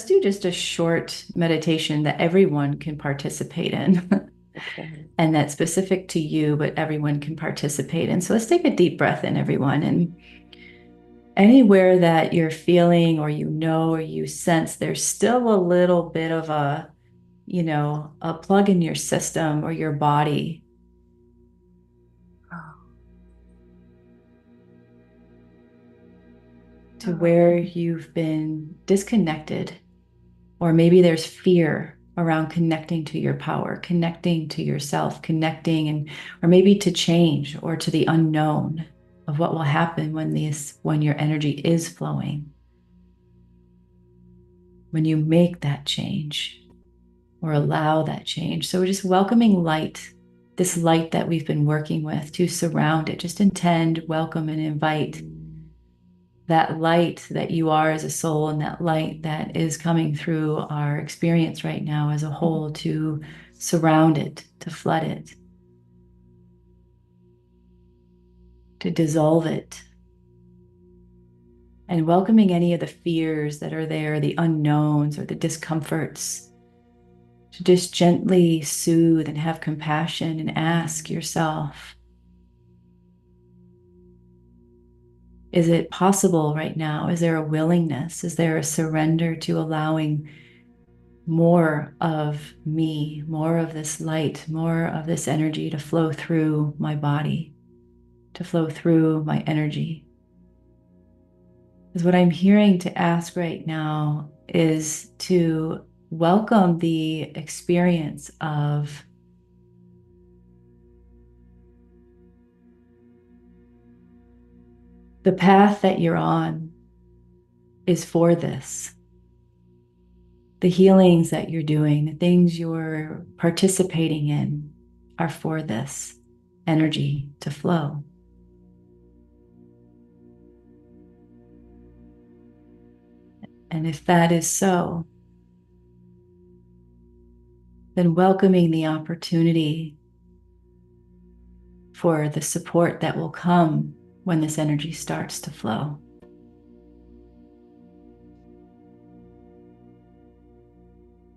do just a short meditation that everyone can participate in okay. and that's specific to you, but everyone can participate in. So let's take a deep breath in, everyone. And anywhere that you're feeling or or you sense there's still a little bit of a plug in your system or your body to where you've been disconnected. Or maybe there's fear around connecting to your power, connecting to yourself, or maybe to change or to the unknown of what will happen when your energy is flowing, when you make that change. or allow that change. So we're just welcoming light, this light that we've been working with, to surround it. Just intend, welcome, and invite that light that you are as a soul, and that light that is coming through our experience right now as a whole, to surround it, to flood it, to dissolve it. And welcoming any of the fears that are there, the unknowns or the discomforts, to just gently soothe and have compassion and ask yourself, is it possible right now? Is there a willingness? Is there a surrender to allowing more of me, more of this light, more of this energy to flow through my body, to flow through my energy? Because what I'm hearing to ask right now is to welcome the experience of the path that you're on is for this. The healings that you're doing, the things you're participating in are for this energy to flow. And if that is so, then welcoming the opportunity for the support that will come when this energy starts to flow.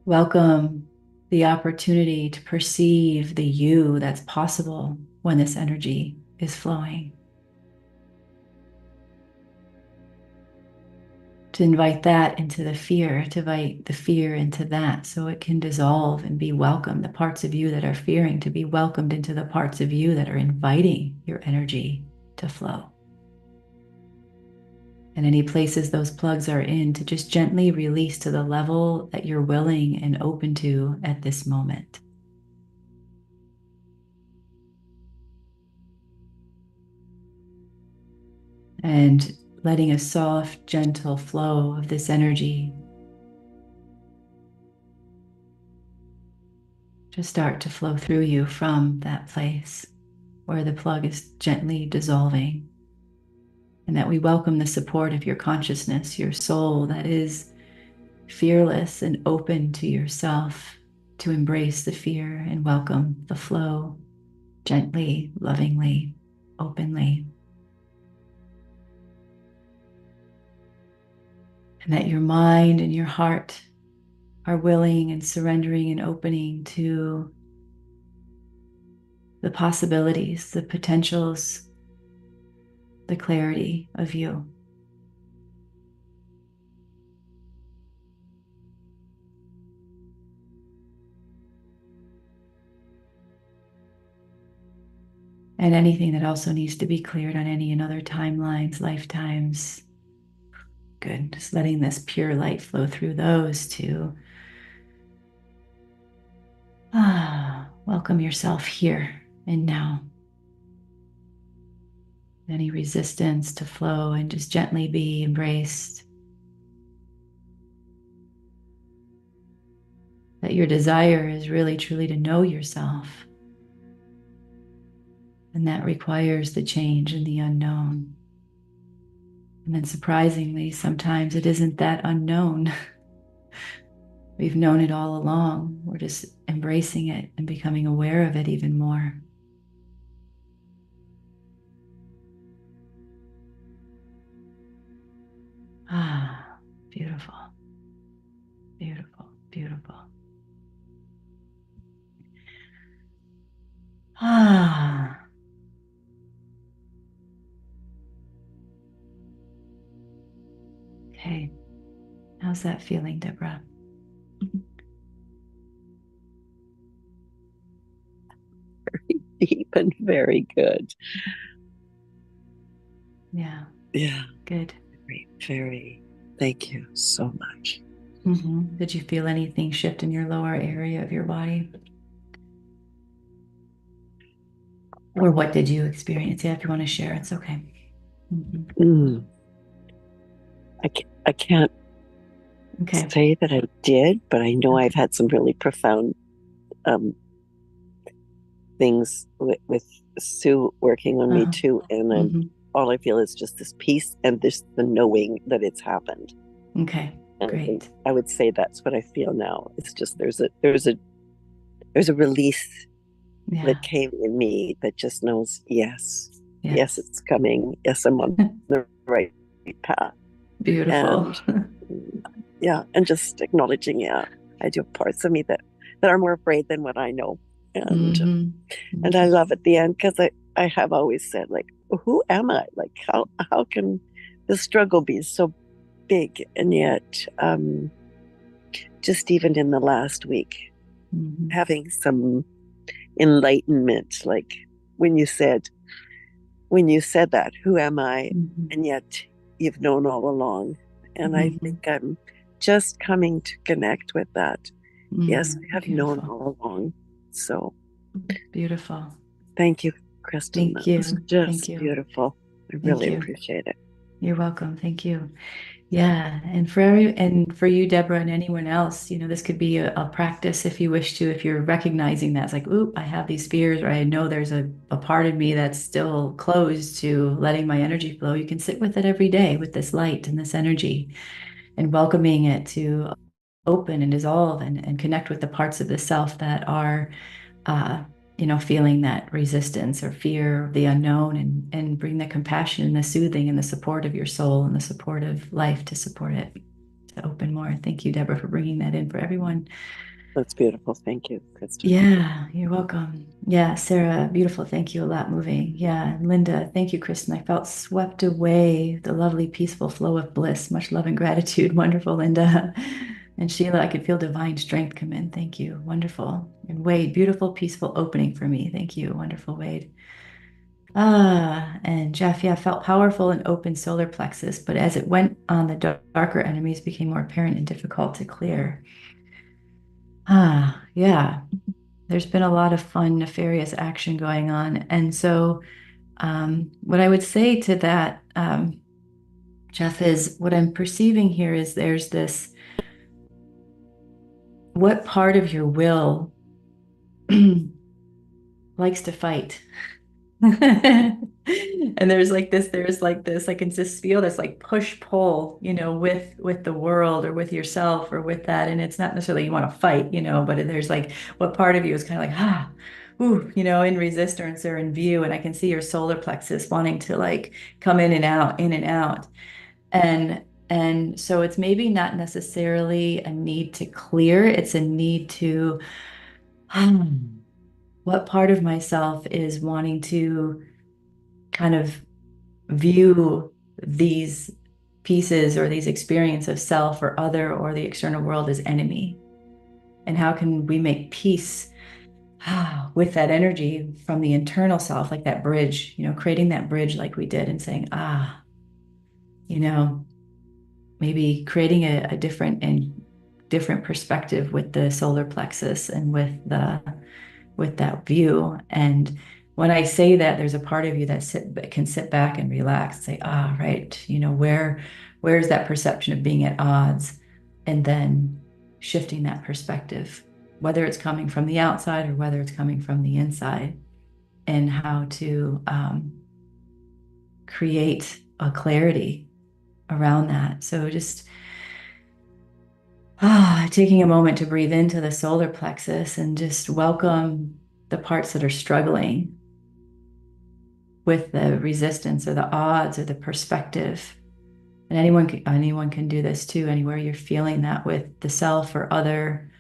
Welcome the opportunity to perceive the you that's possible when this energy is flowing. To invite that into the fear, to invite the fear into that so it can dissolve and be welcomed. The parts of you that are fearing to be welcomed into the parts of you that are inviting your energy to flow. And any places those plugs are in, to just gently release to the level that you're willing and open to at this moment. And letting a soft, gentle flow of this energy just start to flow through you from that place where the plug is gently dissolving. And that we welcome the support of your consciousness, your soul that is fearless and open to yourself, to embrace the fear and welcome the flow gently, lovingly, openly. And that your mind and your heart are willing and surrendering and opening to the possibilities, the potentials, the clarity of you. And anything that also needs to be cleared on any and other timelines, lifetimes. Good. Just letting this pure light flow through those to welcome yourself here and now. Any resistance to flow, and just gently be embraced. That your desire is really truly to know yourself. And that requires the change in the unknown. And then surprisingly, sometimes it isn't that unknown. We've known it all along. We're just embracing it and becoming aware of it even more. Beautiful, beautiful, beautiful. Okay. How's that feeling, Deborah? Deep and very good. Yeah. Yeah. Good. Very, very. Thank you so much. Did you feel anything shift in your lower area of your body? Or what did you experience? Yeah, if you want to share, it's okay. Mm. I can't Okay. say that I did, but I know I've Okay. had some really profound um, things with Sue working on me Uh-huh. too. And Hmm. all I feel is just this peace and this the knowing that it's happened. Okay. And Great. I would say that's what I feel now. It's just there's a release Yeah. that came in me that just knows, yes, yes, Yes. it's coming. Yes, I'm on the right path. Beautiful. And yeah, and just acknowledging, yeah, I do have parts of me that are more afraid than what I know. And Hmm. and I love at the end because I have always said, like, who am I? Like, how can the struggle be so big? And yet, just even in the last week, Hmm. having some enlightenment, like when you said when you said that, who am I? Hmm. And yet you've known all along. And I think Hmm. I'm just coming to connect with that. Yes, I have known Beautiful. all along. So Beautiful. thank you, Kristen. Thank That was you. Thank just you. beautiful. I Thank really you. appreciate it. You're welcome. Thank you. Yeah, and for you, Deborah, and anyone else, this could be a practice if you wish to, if you're recognizing that it's like, oop, I have these fears, or I know there's a part of me that's still closed to letting my energy flow. You can sit with it every day with this light and this energy and welcoming it to open and dissolve and connect with the parts of the self that are uh, feeling that resistance or fear of the unknown and bring the compassion and the soothing and the support of your soul and the support of life to support it to open more. Thank you, Deborah, for bringing that in for everyone. That's beautiful. Thank you, Kristen. Yeah, you're welcome. Yeah, Sarah, beautiful. Thank you. A lot moving. Yeah, and Linda, thank you, Kristen. I felt swept away, the lovely, peaceful flow of bliss. Much love and gratitude. Wonderful, Linda. And Sheila, I could feel divine strength come in. Thank you. Wonderful. And Wade, beautiful, peaceful opening for me. Thank you. Wonderful, Wade. And Jeff, yeah, felt powerful and open solar plexus, but as it went on, the darker enemies became more apparent and difficult to clear. Yeah. There's been a lot of fun, nefarious action going on. And so, what I would say to that, Jeff, is what I'm perceiving here is there's this what part of your will likes to fight? And there's like this, I can just feel this like push pull, with the world or with yourself or with that. And it's not necessarily you want to fight, but there's like what part of you is kind of like, ooh, in resistance or in view. And I can see your solar plexus wanting to like come in and out, in and out. And so it's maybe not necessarily a need to clear, it's a need to, what part of myself is wanting to kind of view these pieces or these experiences of self or other or the external world as enemy? And how can we make peace with that energy from the internal self, like that bridge, creating that bridge like we did and saying, you know, maybe creating a different perspective with the solar plexus and with that view. And when I say that, there's a part of you that can sit back and relax and say, right, where's that perception of being at odds? And then shifting that perspective, whether it's coming from the outside or whether it's coming from the inside, and how to create a clarity around that. So just taking a moment to breathe into the solar plexus and just welcome the parts that are struggling with the resistance or the odds or the perspective. And anyone can do this too, anywhere you're feeling that with the self or other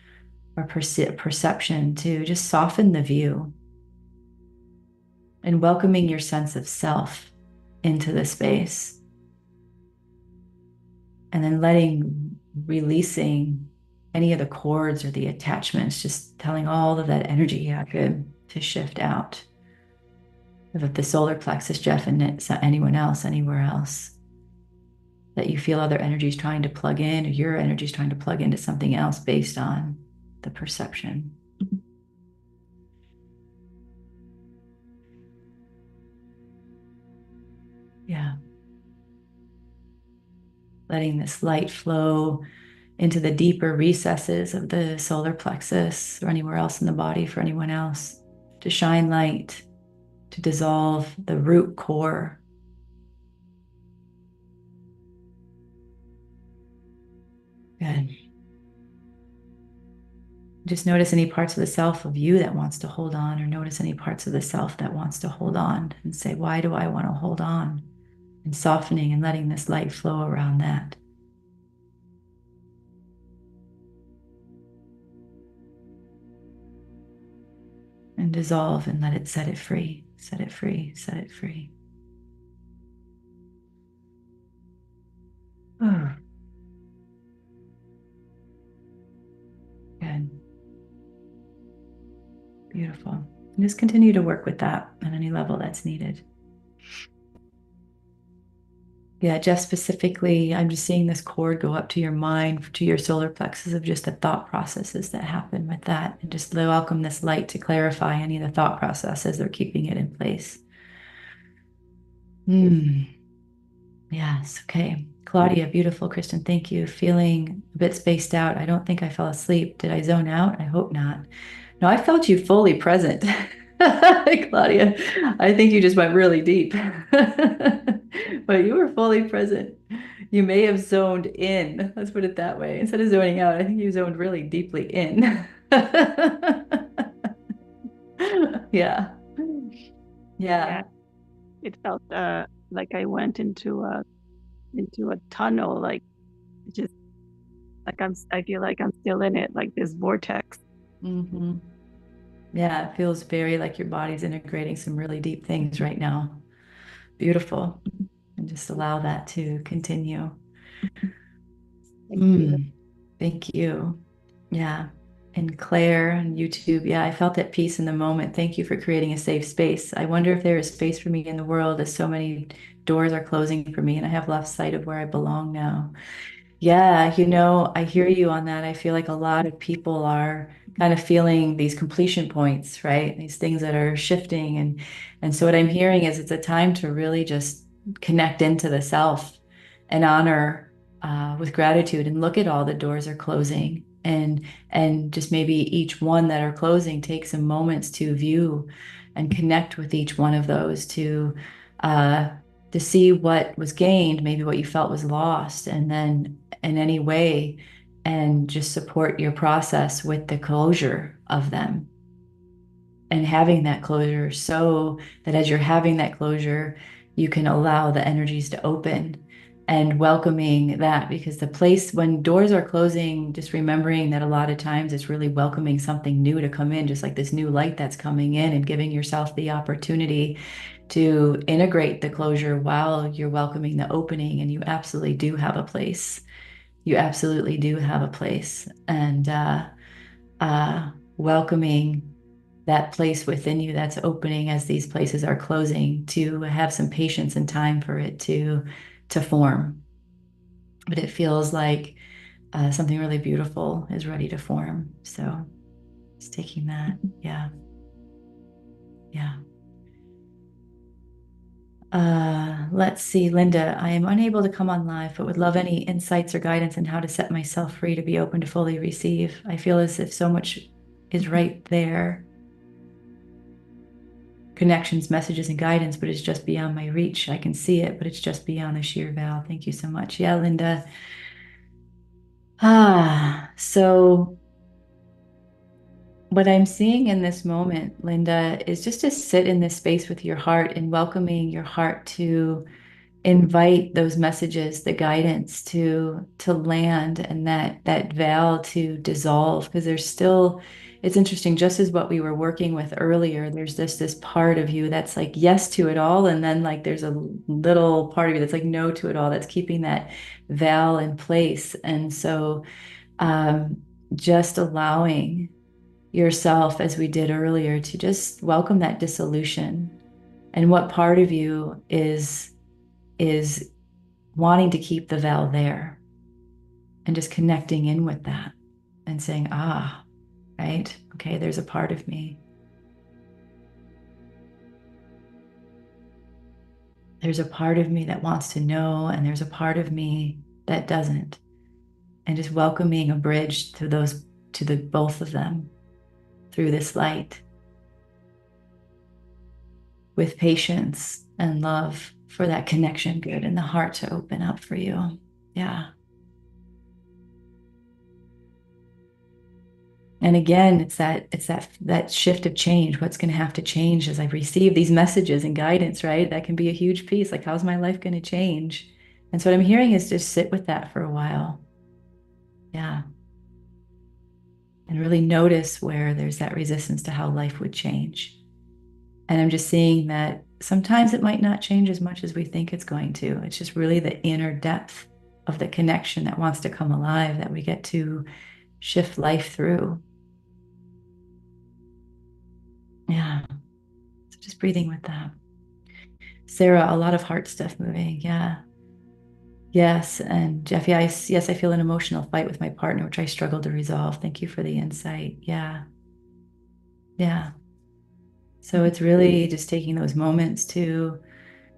or perception, to just soften the view and welcoming your sense of self into the space. And then releasing any of the cords or the attachments, just telling all of that energy, yeah, good, to shift out of the solar plexus, Jeff, and anyone else, anywhere else that you feel other energies trying to plug in, or your energies trying to plug into something else based on the perception. Yeah. Letting this light flow into the deeper recesses of the solar plexus or anywhere else in the body for anyone else, to shine light, to dissolve the root core. Good. Just notice any parts of the self of you that wants to hold on, or notice any parts of the self that wants to hold on, and say, why do I want to hold on? And softening and letting this light flow around that. And dissolve and let it set it free, set it free, set it free. Oh, good. Beautiful. And just continue to work with that on any level that's needed. Yeah, Jeff, specifically, I'm just seeing this cord go up to your mind, to your solar plexus of just the thought processes that happen with that. And just welcome this light to clarify any of the thought processes that are keeping it in place. Yes, okay. Claudia, beautiful. Kristen, thank you. Feeling a bit spaced out. I don't think I fell asleep. Did I zone out? I hope not. No, I felt you fully present. Claudia, I think you just went really deep. But you were fully present. You may have zoned in. Let's put it that way. Instead of zoning out, I think you zoned really deeply in. Yeah. Yeah, Yeah. it felt like I went into a tunnel, like just like I feel like I'm still in it, like this vortex. Hmm. Yeah, it feels very like your body's integrating some really deep things right now. Beautiful. And just allow that to continue. Thank you. Thank you. Yeah. And Claire and YouTube, yeah, I felt at peace in the moment. Thank you for creating a safe space. I wonder if there is space for me in the world as so many doors are closing for me and I have lost sight of where I belong now. Yeah, I hear you on that. I feel like a lot of people are kind of feeling these completion points, right? These things that are shifting. And so what I'm hearing is it's a time to really just connect into the self and honor with gratitude and look at all the doors are closing and just maybe each one that are closing take some moments to view and connect with each one of those uh, to see what was gained, maybe what you felt was lost, and then in any way, and just support your process with the closure of them and having that closure so that as you're having that closure, you can allow the energies to open and welcoming that because the place when doors are closing, just remembering that a lot of times it's really welcoming something new to come in, just like this new light that's coming in and giving yourself the opportunity to integrate the closure while you're welcoming the opening. And you absolutely do have a place. You absolutely do have a place. And welcoming that place within you that's opening as these places are closing to have some patience and time for it to form. But it feels like something really beautiful is ready to form. So it's taking that. Yeah. Yeah. Let's see, Linda, I am unable to come on live, but would love any insights or guidance on how to set myself free to be open to fully receive. I feel as if so much is right there. Connections, messages, and guidance, but it's just beyond my reach. I can see it, but it's just beyond the sheer veil. Thank you so much. Yeah, Linda. So what I'm seeing in this moment, Linda, is just to sit in this space with your heart and welcoming your heart to invite those messages, the guidance to land and that veil to dissolve because there's still it's interesting just as what we were working with earlier there's this part of you that's like yes to it all and then like there's a little part of you that's like no to it all that's keeping that veil in place and so um, just allowing yourself as we did earlier to just welcome that dissolution and what part of you is wanting to keep the veil there and just connecting in with that and saying, right, okay, there's a part of me. There's a part of me that wants to know, and there's a part of me that doesn't. and just welcoming a bridge to the both of them through this light with patience and love for that connection good and the heart to open up for you. Yeah. And again, it's that shift of change. What's going to have to change as I receive these messages and guidance, right? That can be a huge piece. Like, how's my life going to change? And so what I'm hearing is just sit with that for a while. Yeah. And really notice where there's that resistance to how life would change. And I'm just seeing that sometimes it might not change as much as we think it's going to. It's just really the inner depth of the connection that wants to come alive that we get to shift life through. Yeah. So just breathing with that. Sarah, a lot of heart stuff moving. Yeah. Yes. And Jeffy, yes, I feel an emotional fight with my partner, which I struggle to resolve. Thank you for the insight. Yeah. Yeah. So it's really just taking those moments to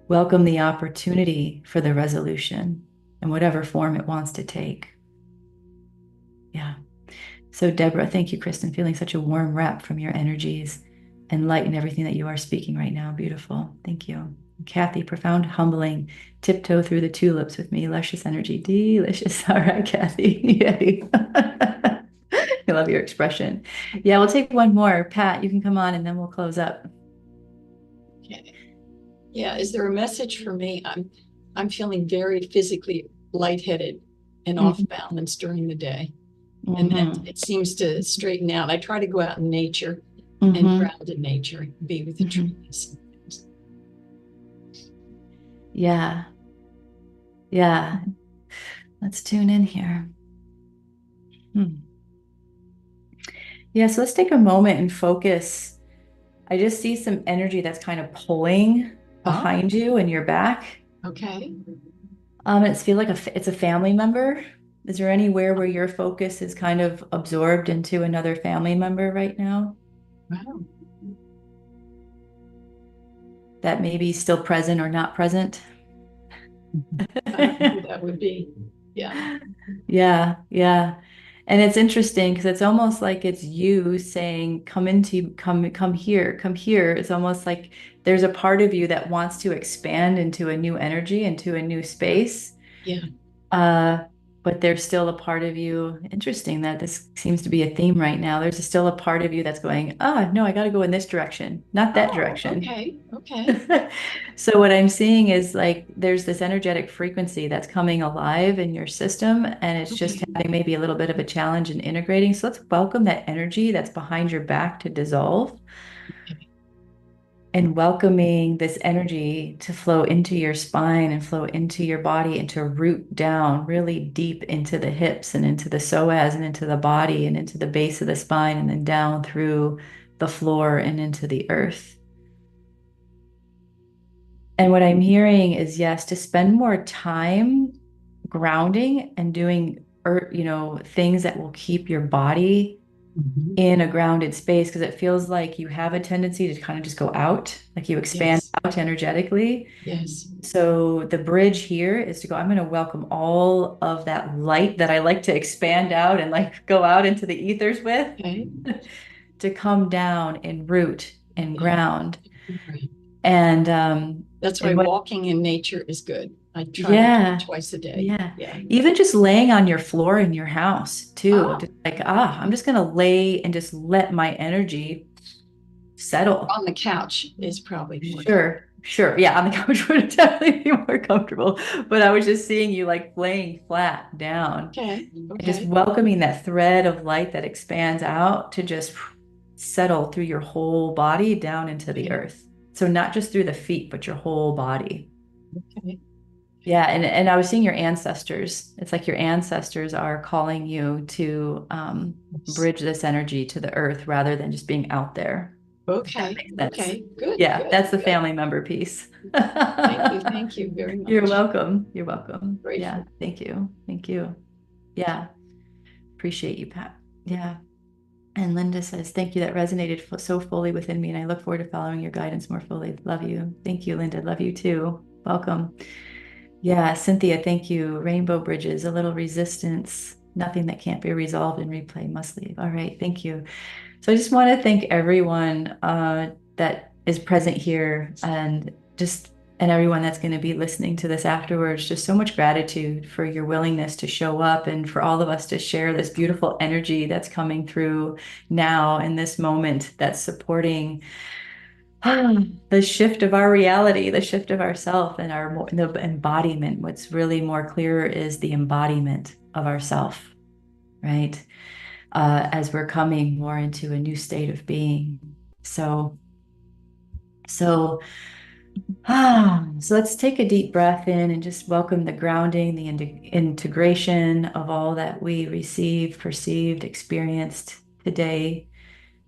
welcome the opportunity for the resolution in whatever form it wants to take. Yeah. So Deborah, thank you, Kristen, feeling such a warm wrap from your energies and light in everything that you are speaking right now. Beautiful. Thank you. Kathy, profound, humbling, tiptoe through the tulips with me. Luscious energy, delicious. All right, Kathy. Yay. I love your expression. Yeah, we'll take one more. Pat, you can come on and then we'll close up. Okay. Yeah, is there a message for me? I'm feeling very physically lightheaded and off balance during the day. And then it seems to straighten out. I try to go out in nature and ground in nature, be with the trees. Yeah. Yeah. Let's tune in here. Yeah, so let's take a moment and focus. I just see some energy that's kind of pulling behind you and your back. Okay. It's feel like it's a family member. Is there anywhere where your focus is kind of absorbed into another family member right now? Wow. That may be still present or not present? I don't know who that would be. Yeah. Yeah, yeah. And it's interesting because it's almost like it's you saying, come here, come here. It's almost like there's a part of you that wants to expand into a new energy, into a new space. Yeah. But there's still a part of you, interesting that this seems to be a theme right now. There's still a part of you that's going, no, I got to go in this direction, not that direction. Okay. Okay. So what I'm seeing is like there's this energetic frequency that's coming alive in your system, and it's just having maybe a little bit of a challenge in integrating. So let's welcome that energy that's behind your back to dissolve. And welcoming this energy to flow into your spine and flow into your body and to root down really deep into the hips and into the psoas and into the body and into the base of the spine and then down through the floor and into the earth. And what I'm hearing is, yes, to spend more time grounding and doing, things that will keep your body in a grounded space, because it feels like you have a tendency to kind of just go out, like you expand out energetically. Yes. So the bridge here is to go, I'm going to welcome all of that light that I like to expand out and like go out into the ethers with, to come down and root and ground. And that's why walking in nature is good. I try to do it twice a day. Yeah. Even just laying on your floor in your house too. Just like, I'm just gonna lay and just let my energy settle. On the couch is probably more Sure. Yeah, on the couch would definitely be more comfortable. But I was just seeing you like laying flat down. Okay. And just welcoming that thread of light that expands out to just settle through your whole body down into the earth. So not just through the feet, but your whole body. Okay. Yeah, and I was seeing your ancestors. It's like your ancestors are calling you to bridge this energy to the earth rather than just being out there. Okay. Okay. Good. Yeah, good, that's the good. family member piece. Thank you very much. You're welcome. You're welcome. Grateful. Yeah, thank you. Thank you. Yeah, appreciate you, Pat. Yeah. And Linda says, thank you. That resonated so fully within me, and I look forward to following your guidance more fully. Love you. Thank you, Linda. Love you too. Welcome. Yeah, Cynthia, thank you. Rainbow bridges, a little resistance Nothing that can't be resolved in replay must leave. All right, thank you. So I just want to thank everyone that is present here and everyone that's going to be listening to this afterwards. Just so much gratitude for your willingness to show up and for all of us to share this beautiful energy that's coming through now in this moment that's supporting the shift of our reality, the shift of ourself and the embodiment. What's really more clear is the embodiment of ourself, right? As we're coming more into a new state of being. So let's take a deep breath in and just welcome the grounding, the integration of all that we received, perceived, experienced today,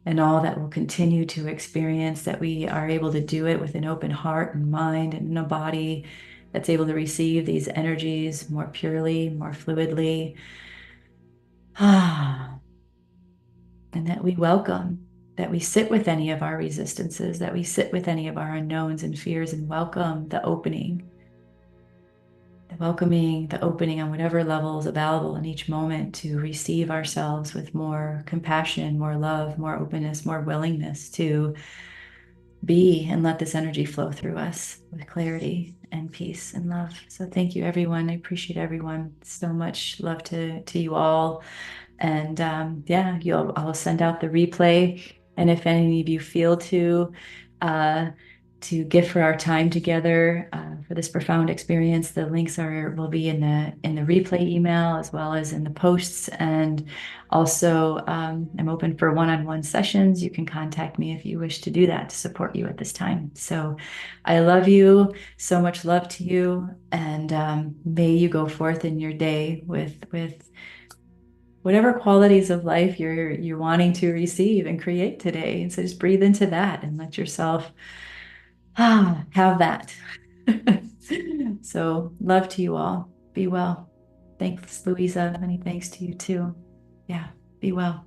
and all that we'll continue to experience, that we are able to do it with an open heart and mind and a body that's able to receive these energies more purely, more fluidly. And that we welcome, that we sit with any of our resistances, that we sit with any of our unknowns and fears and welcome the opening, the opening on whatever level is available in each moment to receive ourselves with more compassion, more love, more openness, more willingness to be and let this energy flow through us with clarity and peace and love. So thank you, everyone. I appreciate everyone. So much love to you all. And yeah, I'll send out the replay. And if any of you feel to give for our time together for this profound experience, the links will be in the replay email as well as in the posts. And also, I'm open for one-on-one sessions. You can contact me if you wish to do that to support you at this time. So I love you. So much love to you. And may you go forth in your day with whatever qualities of life you're wanting to receive and create today. And so just breathe into that and let yourself have that. So love to you all. Be well. Thanks, Louisa. Many thanks to you too. Yeah, be well.